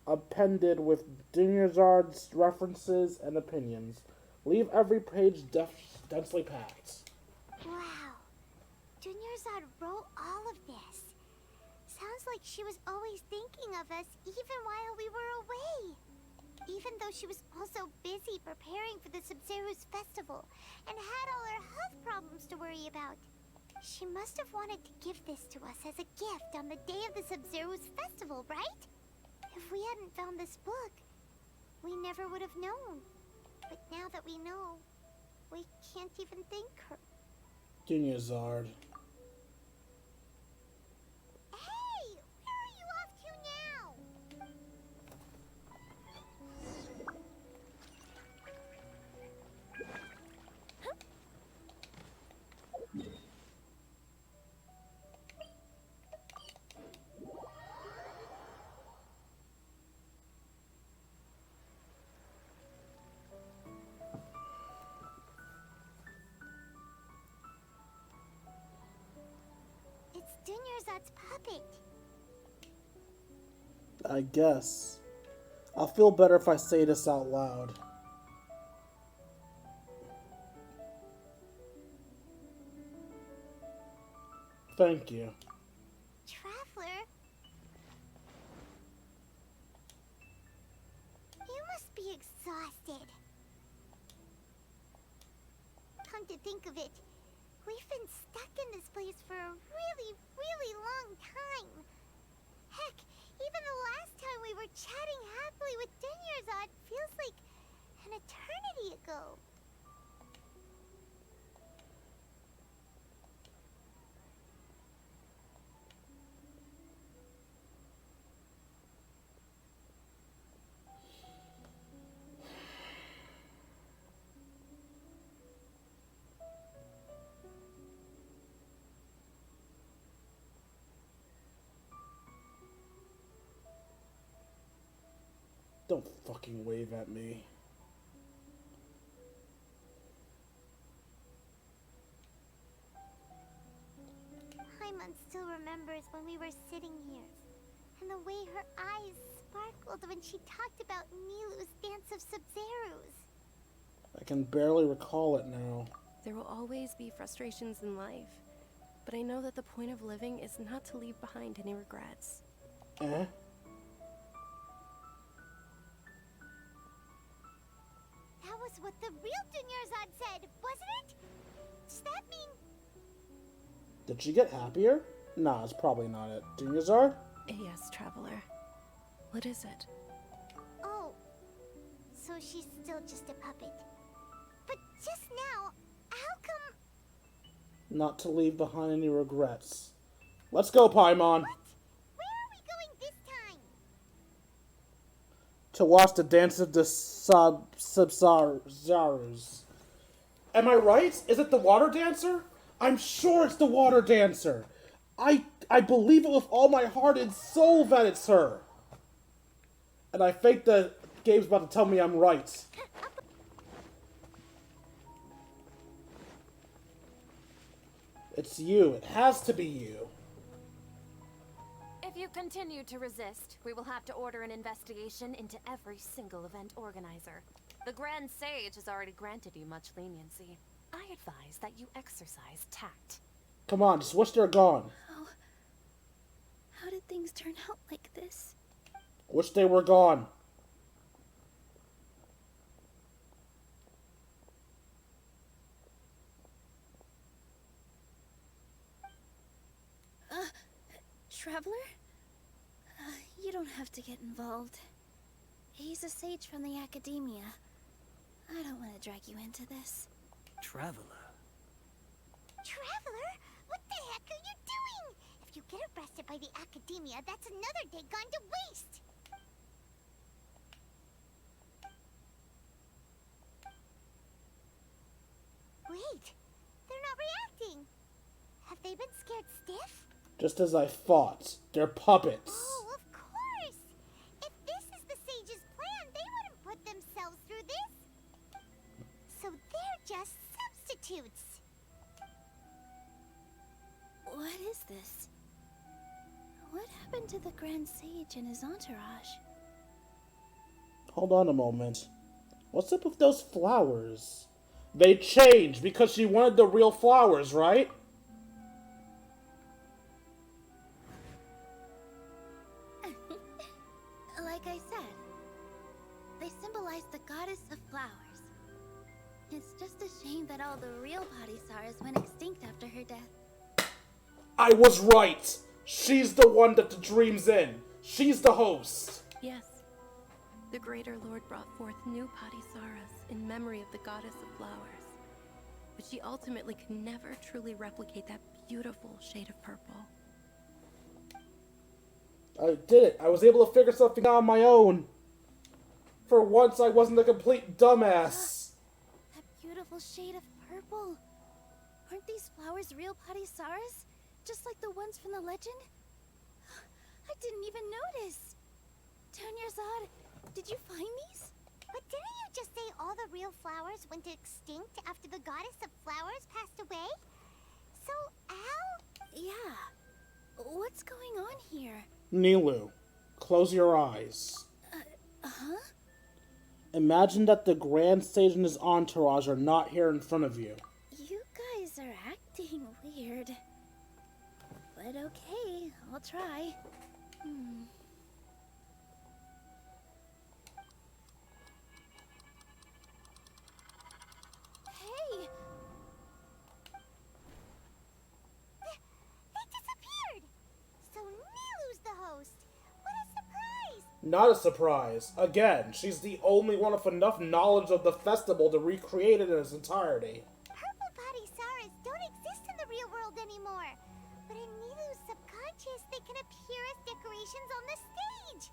appended with Dunyarzad's references and opinions. Leave every page densely packed. Wow. Dunyarzad wrote all of this. Sounds like she was always thinking of us even while we were away. Even though she was also busy preparing for the Sub-Zero's festival and had all her health problems to worry about. She must have wanted to give this to us as a gift on the day of the Sub-Zero's festival, right? If we hadn't found this book, we never would have known. But now that we know, we can't even thank her. Dunyarzad. Hey! Where are you off to now? It's Dunyarzad's puppet. I guess. I'll feel better if I say this out loud. Thank you. Traveler? You must be exhausted. Come to think of it, we've been stuck in this place for a really, really long time. Heck, even the last time we were chatting happily with Dinyarzad feels like an eternity ago. Don't fucking wave at me. Paimon still remembers when we were sitting here, and the way her eyes sparkled when she talked about Nilu's dance of Sub-Zerus. I can barely recall it now. There will always be frustrations in life, but I know that the point of living is not to leave behind any regrets. Eh? That was what the real Dinyarzad said, wasn't it? Does that mean... Did she get happier? Nah, it's probably not it. Dinyarzad? Yes, Traveler. What is it? Oh, so she's still just a puppet. But just now, how come... Not to leave behind any regrets. Let's go, Paimon! What? Where are we going this time? To watch the dance of the Sub-Zerus. Am I right? Is it the water dancer? I'm sure it's the water dancer. I believe it with all my heart and soul that it's her. And I think the game's about to tell me I'm right. It's you. It has to be you. If you continue to resist, we will have to order an investigation into every single event organizer. The Grand Sage has already granted you much leniency. I advise that you exercise tact. Come on, just wish they're gone. How did things turn out like this? Wish they were gone. Traveler? You don't have to get involved. He's a sage from the academia. I don't want to drag you into this. Traveler. Traveler? What the heck are you doing? If you get arrested by the academia, that's another day gone to waste. Wait, they're not reacting. Have they been scared stiff? Just as I thought. They're puppets. Oh, of course! If this is the sage's plan, they wouldn't put themselves through this. So they're just substitutes. What is this? What happened to the Grand Sage and his entourage? Hold on a moment. What's up with those flowers? They changed because she wanted the real flowers, right? Like I said, they symbolize the goddess of flowers. It's just a shame that all the real Padisaras went extinct after her death. I was right! She's the one that the dream's in. She's the host. Yes. The Greater Lord brought forth new Padisaras in memory of the goddess of flowers. But she ultimately could never truly replicate that beautiful shade of purple. I did it. I was able to figure something out on my own. For once, I wasn't a complete dumbass. That beautiful shade of purple. Aren't these flowers real Padisaras? Just like the ones from the legend? I didn't even notice. Dinyarzad, did you find these? But didn't you just say all the real flowers went extinct after the goddess of flowers passed away? So, how? Yeah. What's going on here? Nilu. close your eyes. Huh? Imagine that the Grand Sage and his entourage are not here in front of you. You guys are acting weird. But okay, I'll try. Hey! They disappeared! So Nilu's the host! What a surprise! Not a surprise. Again, she's the only one with enough knowledge of the festival to recreate it in its entirety. Purple Padisaras don't exist in the real world anymore. But in Nilu's subconscious, they can appear as decorations on the stage.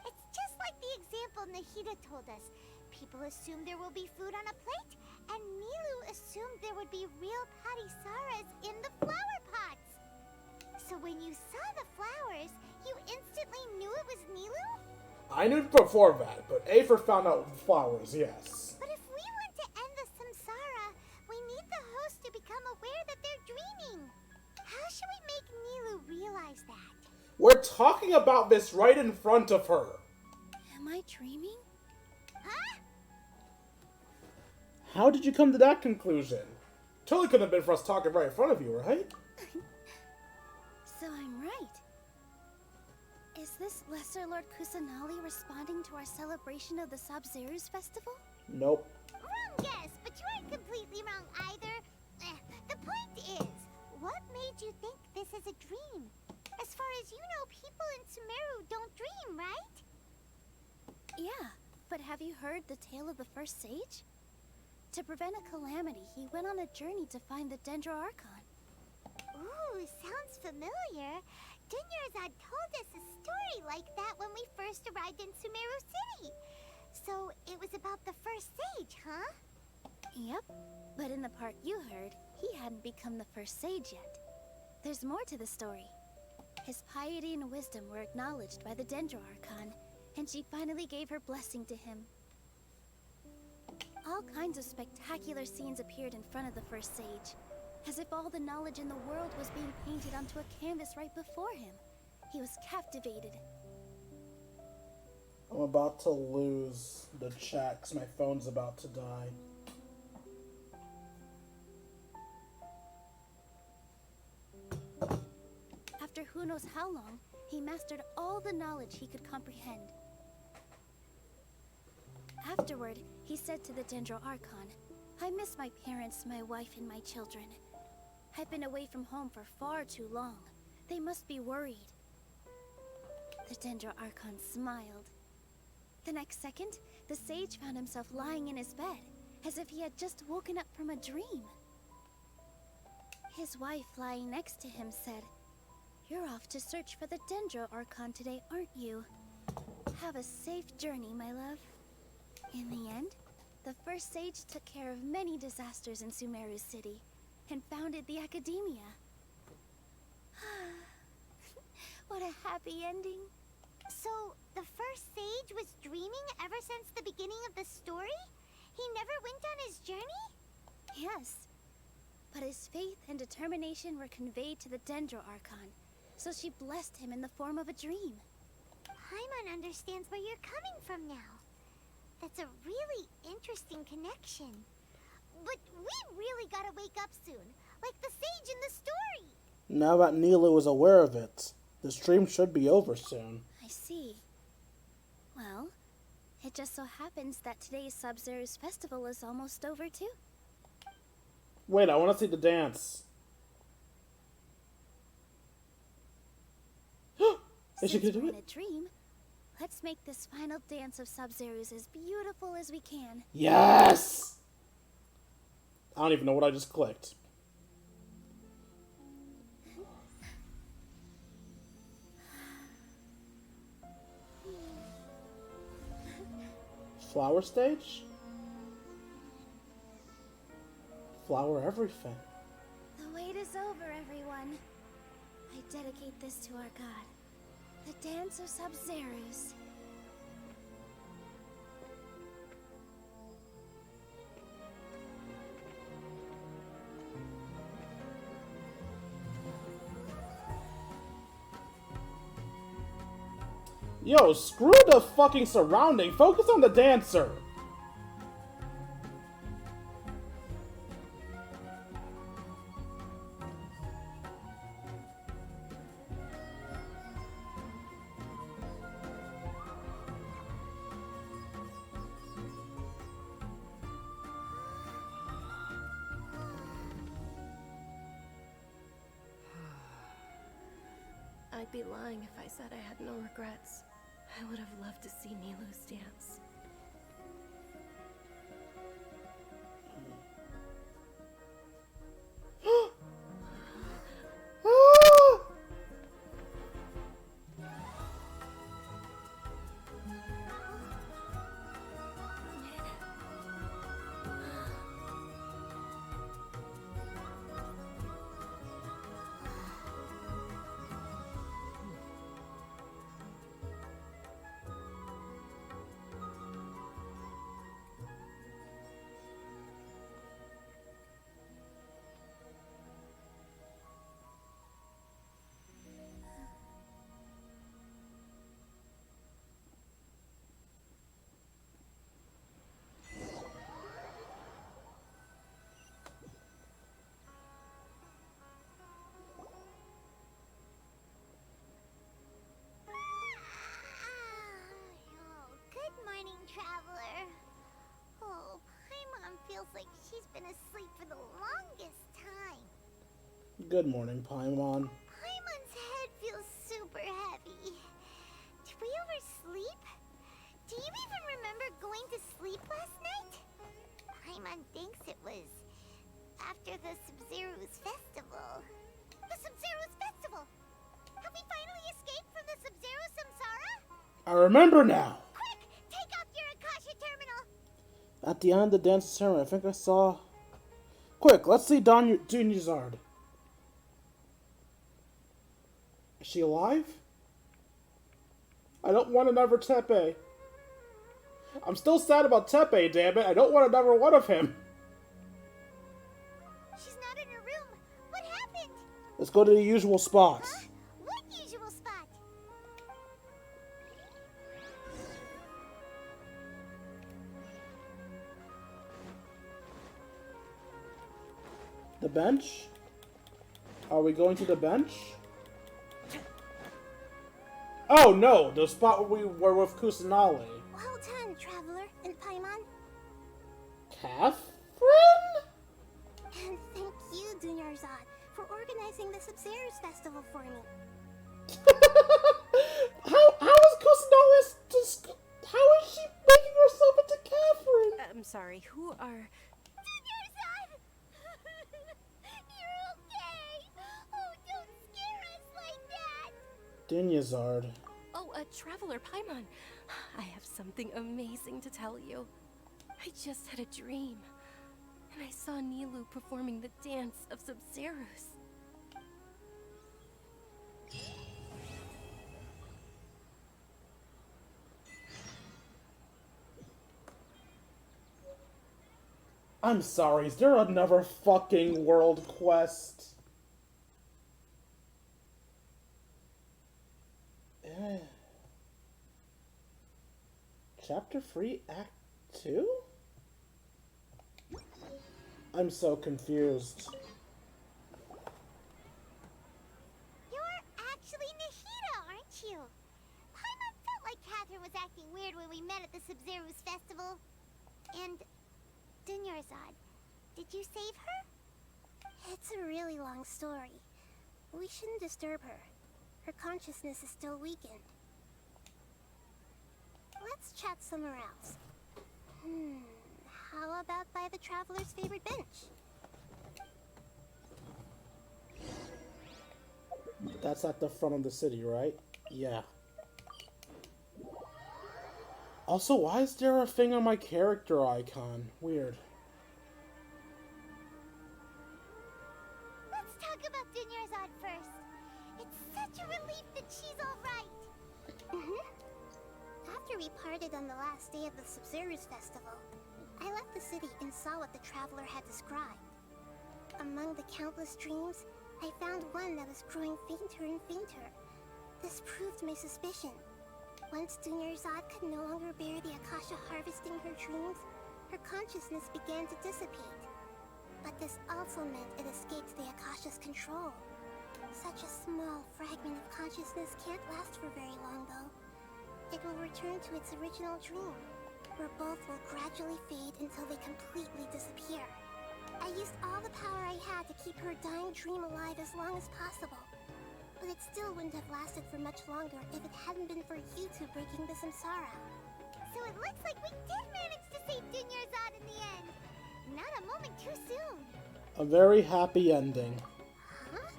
It's just like the example Nahida told us. People assumed there will be food on a plate, and Nilu assumed there would be real Padisaras in the flower pots. So when you saw the flowers, you instantly knew it was Nilu? I knew before that, but Aether found out with flowers, yes. But if we want to end the samsara, we need the host to become aware that they're dreaming. How should we make Nilu realize that? We're talking about this right in front of her. Am I dreaming? Huh? How did you come to that conclusion? Totally couldn't have been for us talking right in front of you, right? So I'm right. Is this Lesser Lord Kusanali responding to our celebration of the Sub-Zeru's festival? Nope. Wrong guess, but you aren't completely wrong either. The point is, what made you think this is a dream? As far as you know, people in Sumeru don't dream, right? Yeah, but have you heard the tale of the first sage? To prevent a calamity, he went on a journey to find the Dendro Archon. Ooh, sounds familiar. Dunyarzad told us a story like that when we first arrived in Sumeru City. So it was about the first sage, huh? Yep, but in the part you heard, he hadn't become the first sage yet. There's more to the story. His piety and wisdom were acknowledged by the Dendro Archon, and she finally gave her blessing to him. All kinds of spectacular scenes appeared in front of the first sage, as if all the knowledge in the world was being painted onto a canvas right before him. He was captivated. I'm about to lose the chat because my phone's about to die. After who knows how long, he mastered all the knowledge he could comprehend. Afterward, he said to the Dendro Archon, "I miss my parents, my wife, and my children. I've been away from home for far too long. They must be worried." The Dendro Archon smiled. The next second, the sage found himself lying in his bed, as if he had just woken up from a dream. His wife, lying next to him, said, "You're off to search for the Dendro Archon today, aren't you? Have a safe journey, my love." In the end, the first sage took care of many disasters in Sumeru City, and founded the Academia. What a happy ending. So, the first sage was dreaming ever since the beginning of the story? He never went on his journey? Yes, but his faith and determination were conveyed to the Dendro Archon, so she blessed him in the form of a dream. Paimon understands where you're coming from now. That's a really interesting connection. But we really gotta wake up soon, like the sage in the story. Now that Nilu is aware of it, the stream should be over soon. I see. Well, it just so happens that today's Sub-Zeru's festival is almost over too. Wait, I want to see the dance. Is she Since gonna do we're in it? a dream, let's make this final dance of Sub-Zeru's as beautiful as we can. Yes! I don't even know what I just clicked. Flower stage? Flower everything. The wait is over, everyone. I dedicate this to our god, the dance of Sub-Zeru's. Yo, screw the fucking surrounding. Focus on the dancer. I'd be lying if I said I had no regrets. I would have loved to see Nilu's dance. Good morning, traveler. Oh, Paimon feels like she's been asleep for the longest time. Good morning, Paimon. Paimon's head feels super heavy. Did we oversleep? Do you even remember going to sleep last night? Paimon thinks it was after the Sumeru's festival. The Sumeru's festival! Have we finally escaped from the Sumeru Samsara? I remember now. Quick! Take off your Akasha terminal! At the end of the dance ceremony, I think I saw... Quick, let's see Dunyazard. Is she alive? I don't want another Tepe. I'm still sad about Tepe, damn it. I don't want another one of him. She's not in her room. What happened? Let's go to the usual spots. Huh? What usual spot? The bench? Are we going to the bench? Oh no, the spot where we were with Kusanali. Well done, Traveler and Paimon. Catherine? And thank you, Dunyarzad, for organizing the Sumeru's festival for me. How is Kusanali just... How is she making herself into Catherine? I'm sorry, who are... Dunyarzad! You're okay! Oh, don't scare us like that! Dunyazard. Oh, Traveler Paimon. I have something amazing to tell you. I just had a dream, and I saw Nilu performing the dance of Sumeru's. I'm sorry, is there another fucking world quest? Chapter 3, Act 2? I'm so confused. You're actually Nahida, aren't you? Paimon felt like Catherine was acting weird when we met at the Sumeru's festival. And... Dunyarzad, did you save her? It's a really long story. We shouldn't disturb her. Her consciousness is still weakened. Let's chat somewhere else. How about by the Traveler's favorite bench? That's at the front of the city, right? Yeah. Also, why is there a thing on my character icon? Weird. Let's talk about Dunyarzad first. It's such a relief that she's alright. After we parted on the last day of the Sumeru's festival, I left the city and saw what the Traveler had described. Among the countless dreams, I found one that was growing fainter and fainter. This proved my suspicion. Once Dunyarzad could no longer bear the Akasha harvesting her dreams, her consciousness began to dissipate. But this also meant it escaped the Akasha's control. Such a small fragment of consciousness can't last for very long, though. It will return to its original dream, where both will gradually fade until they completely disappear. I used all the power I had to keep her dying dream alive as long as possible. But it still wouldn't have lasted for much longer if it hadn't been for you two breaking the samsara. So it looks like we did manage to save Dunyarzad in the end. Not a moment too soon. A very happy ending. Huh?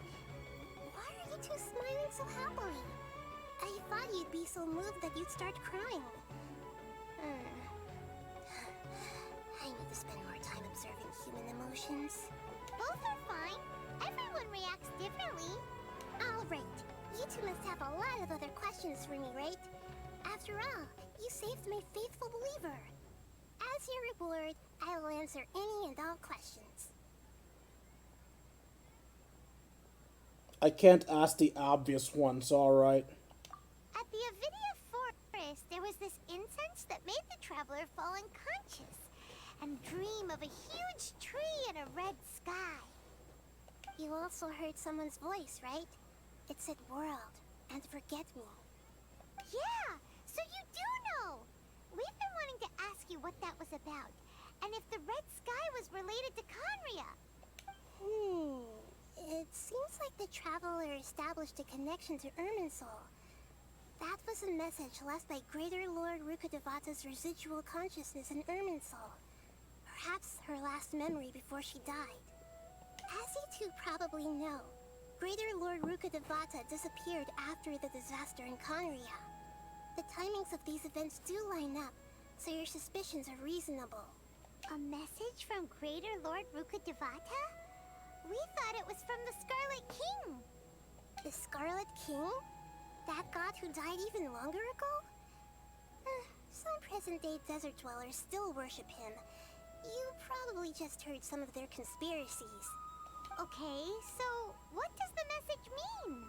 Why are you two smiling so happily? I thought you'd be so moved that you'd start crying. I need to spend more time observing human emotions. Both are fine. Everyone reacts differently. Alright, you two must have a lot of other questions for me, right? After all, you saved my faithful believer. As your reward, I will answer any and all questions. I can't ask the obvious ones, alright. At the Avidia forest, there was this incense that made the traveler fall unconscious and dream of a huge tree and a red sky. You also heard someone's voice, right? It said world and forget me. Yeah, so you do know. We've been wanting to ask you what that was about, and if the red sky was related to khaenri'ah. It seems like the traveler established a connection to Irminsul. That was a message left by Greater Lord Rukkhadevata's residual consciousness in Irminsul. Perhaps her last memory before she died. As you two probably know, Greater Lord Rukkhadevata disappeared after the disaster in khaenri'ah. The timings of these events do line up, so your suspicions are reasonable. A message from Greater Lord Rukkhadevata? We thought it was from the Scarlet King. The Scarlet King? That god who died even longer ago? Some present-day desert dwellers still worship him. You probably just heard some of their conspiracies. Okay, so what does the message mean?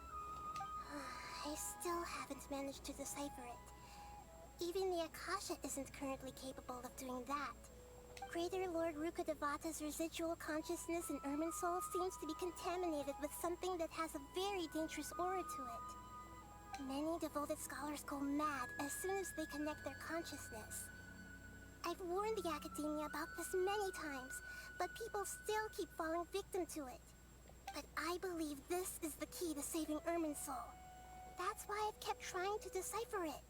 I still haven't managed to decipher it. Even the Akasha isn't currently capable of doing that. Greater Lord Rukkhadevata's residual consciousness in Irminsul seems to be contaminated with something that has a very dangerous aura to it. Many devoted scholars go mad as soon as they connect their consciousness. I've warned the academia about this many times, but people still keep falling victim to it. But I believe this is the key to saving Irminsul. That's why I've kept trying to decipher it.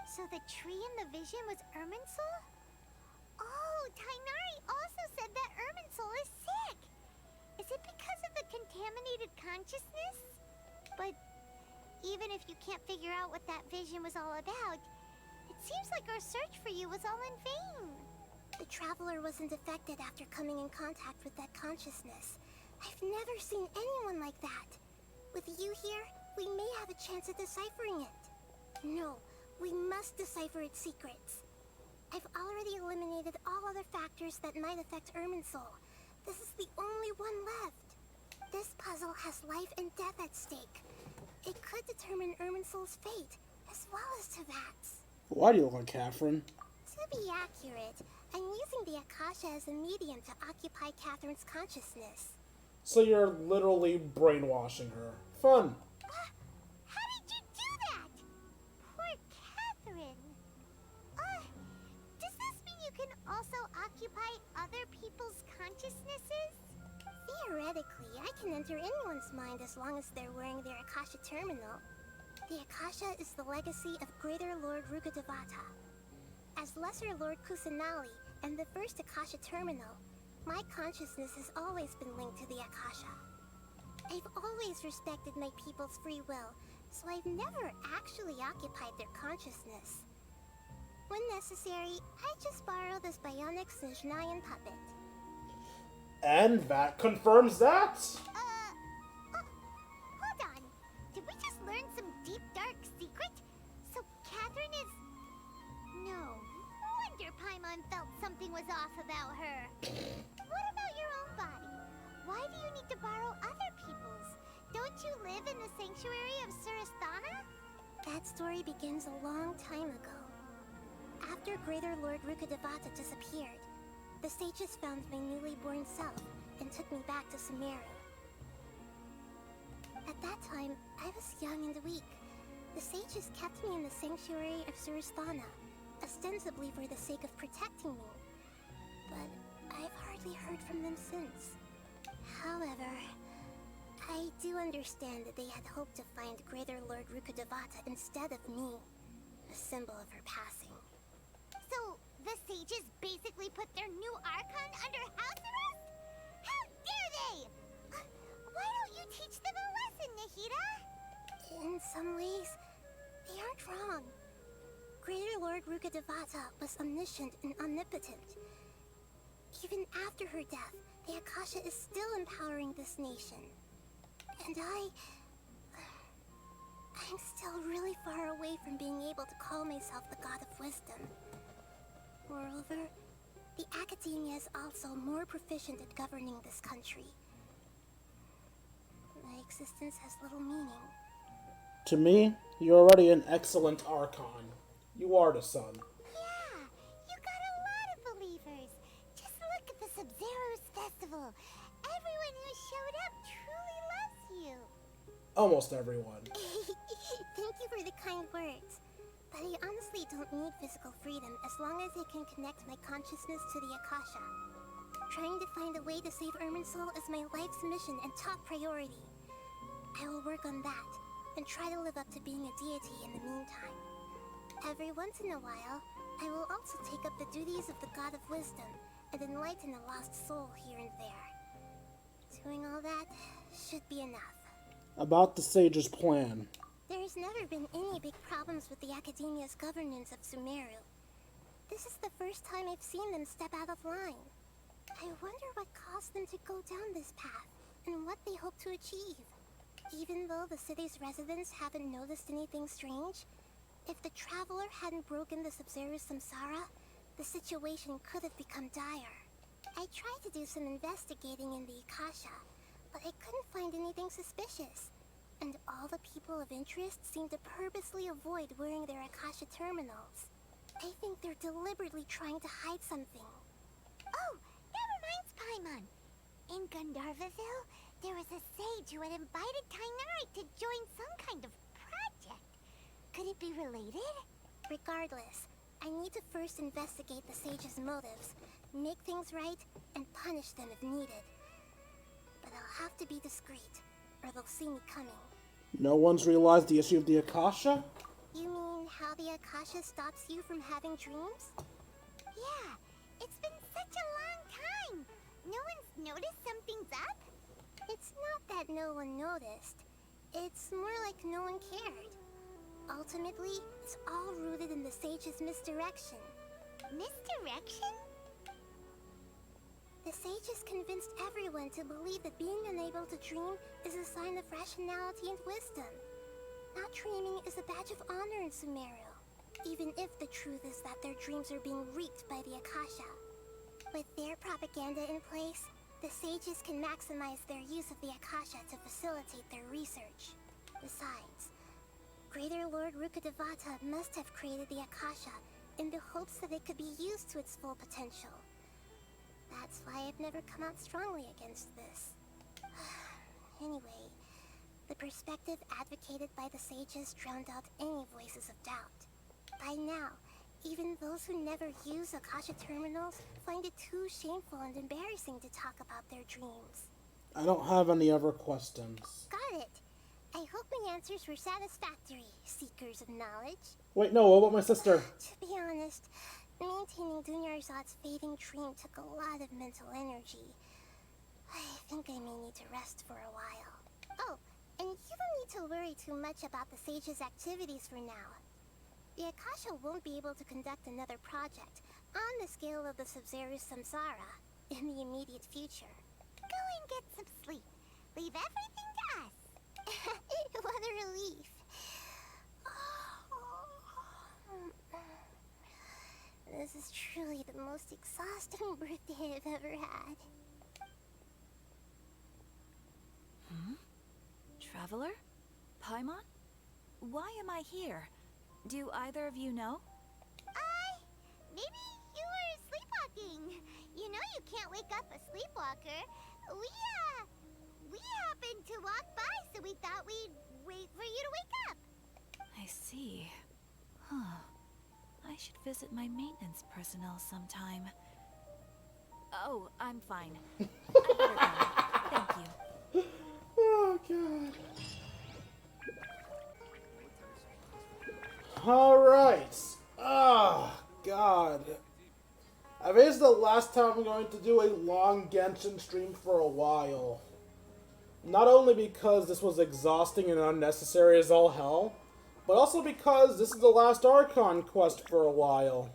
So the tree in the vision was Irminsul? Oh, Tighnari also said that Irminsul is sick! Is it because of the contaminated consciousness? But even if you can't figure out what that vision was all about, it seems like our search for you was all in vain. The traveler wasn't affected after coming in contact with that consciousness. I've never seen anyone like that. With you here, we may have a chance at deciphering it. No, we must decipher its secrets. I've already eliminated all other factors that might affect Irminsul. This is the only one left. This puzzle has life and death at stake. It could determine Irminsul's fate, as well as Tevat's. Why do you look like Catherine? To be accurate, I'm using the Akasha as a medium to occupy Catherine's consciousness. So you're literally brainwashing her. Fun. How did you do that? Poor Catherine. Does this mean you can also occupy other people's consciousnesses? Theoretically, I can enter anyone's mind as long as they're wearing their Akasha terminal. The Akasha is the legacy of Greater Lord Rukkhadevata. As Lesser Lord Kusanali and the first Akasha terminal, my consciousness has always been linked to the Akasha. I've always respected my people's free will, so I've never actually occupied their consciousness. When necessary, I just borrow this bionic Snezhnayan puppet. And that confirms that? Hold on. Did we just learn some deep, dark secret? So Catherine is... No wonder Paimon felt something was off about her. What about your own body? Why do you need to borrow other people's? Don't you live in the sanctuary of Surasthana? That story begins a long time ago. After Greater Lord Rukkhadevata disappeared, the sages found my newly born self and took me back to Sumeru. At that time, I was young and weak. The sages kept me in the sanctuary of Suristhana, ostensibly for the sake of protecting me. But I've hardly heard from them since. However, I do understand that they had hoped to find Greater Lord Rukkhadevata instead of me, a symbol of her passing. So, the sages basically put their new Archon under house arrest? How dare they! Why don't you teach them a lesson, Nahida? In some ways, they aren't wrong. Greater Lord Rukkhadevata was omniscient and omnipotent. Even after her death, the Akasha is still empowering this nation. And I'm still really far away from being able to call myself the God of Wisdom. Moreover, the Academia is also more proficient at governing this country. My existence has little meaning. To me, you're already an excellent Archon. You are the sun. Yeah, you got a lot of believers. Just look at the Sub-Zero's festival. Everyone who showed up truly loves you. Almost everyone. Thank you for the kind words. But I honestly don't need physical freedom as long as I can connect my consciousness to the Akasha. Trying to find a way to save Irminsul is my life's mission and top priority. I will work on that, and try to live up to being a deity in the meantime. Every once in a while, I will also take up the duties of the God of Wisdom and enlighten a lost soul here and there. Doing all that should be enough. About the sage's plan. There's never been any big problems with the Academia's governance of Sumeru. This is the first time I've seen them step out of line. I wonder what caused them to go down this path, and what they hope to achieve. Even though the city's residents haven't noticed anything strange, if the Traveler hadn't broken the Sub-Zero's samsara, the situation could have become dire. I tried to do some investigating in the Akasha, but I couldn't find anything suspicious. And all the people of interest seem to purposely avoid wearing their Akasha terminals. I think they're deliberately trying to hide something. Oh, that reminds Paimon. In Gandharvaville, there was a sage who had invited khaenri'ah to join some kind of project. Could it be related? Regardless, I need to first investigate the sage's motives, make things right, and punish them if needed. But I'll have to be discreet, or they'll see me coming. No one's realized the issue of the Akasha? You mean how the Akasha stops you from having dreams? Yeah, it's been such a long time. No one's noticed something's up? It's not that no one noticed. It's more like no one cared. Ultimately, it's all rooted in the sage's misdirection. Misdirection? The sages convinced everyone to believe that being unable to dream is a sign of rationality and wisdom. Not dreaming is a badge of honor in Sumeru, even if the truth is that their dreams are being reaped by the Akasha. With their propaganda in place, the sages can maximize their use of the Akasha to facilitate their research. Besides, Greater Lord Rukkhadevata must have created the Akasha in the hopes that it could be used to its full potential. That's why I've never come out strongly against this. Anyway, the perspective advocated by the sages drowned out any voices of doubt. By now, even those who never use Akasha terminals find it too shameful and embarrassing to talk about their dreams. I don't have any other questions. Got it. I hope my answers were satisfactory, seekers of knowledge. Wait, no, what about my sister? To be honest, maintaining Dunyarzad's fading dream took a lot of mental energy. I think I may need to rest for a while. Oh, and you don't need to worry too much about the sage's activities for now. The Akasha won't be able to conduct another project on the scale of the Sub-Zero's samsara in the immediate future. Go and get some sleep. Leave everything to us. What a relief. This is truly the most exhausting birthday I've ever had. Traveler? Paimon? why am I here? Do either of you know? Maybe you were sleepwalking. You know you can't wake up a sleepwalker. We happened to walk by, so we thought we'd wait for you to wake up. I see. Huh. I should visit my maintenance personnel sometime. Oh, I'm fine. I better go. Thank you. Oh, God. Alright. Oh, God. I think this is the last time I'm going to do a long Genshin stream for a while. Not only because this was exhausting and unnecessary as all hell, but also because this is the last Archon quest for a while.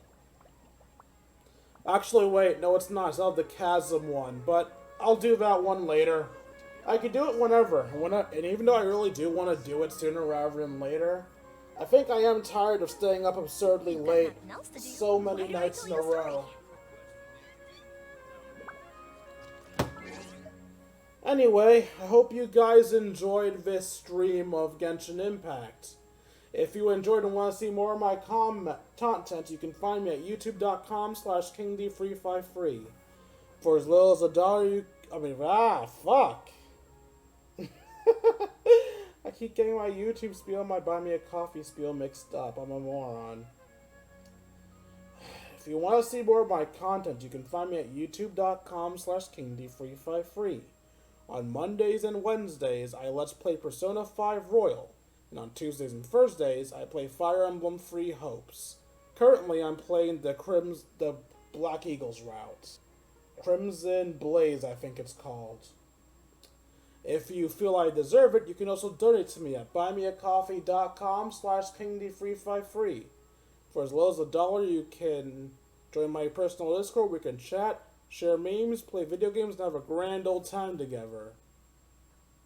Actually, wait, no it's not. I still have the Chasm one, but I'll do that one later. I can do it whenever, and even though I really do want to do it sooner rather than later, I think I am tired of staying up absurdly late so many nights in a row. Anyway, I hope you guys enjoyed this stream of Genshin Impact. If you enjoyed and want to see more of my content, you can find me at youtube.com/KingD353. For as little as $1, fuck! I keep getting my YouTube spiel and my Buy Me a Coffee spiel mixed up. I'm a moron. If you want to see more of my content, you can find me at youtube.com/KingD353. On Mondays and Wednesdays, I Let's Play Persona 5 Royal, and on Tuesdays and Thursdays, I play Fire Emblem Free Hopes. Currently, I'm playing the Black Eagles route. Crimson Blaze, I think it's called. If you feel I deserve it, you can also donate to me at buymeacoffee.com/KingD353. For as low as $1, you can join my personal Discord. We can chat, share memes, play video games, and have a grand old time together.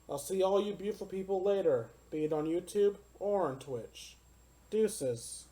I'll see all you beautiful people later, be it on YouTube or on Twitch. Deuces.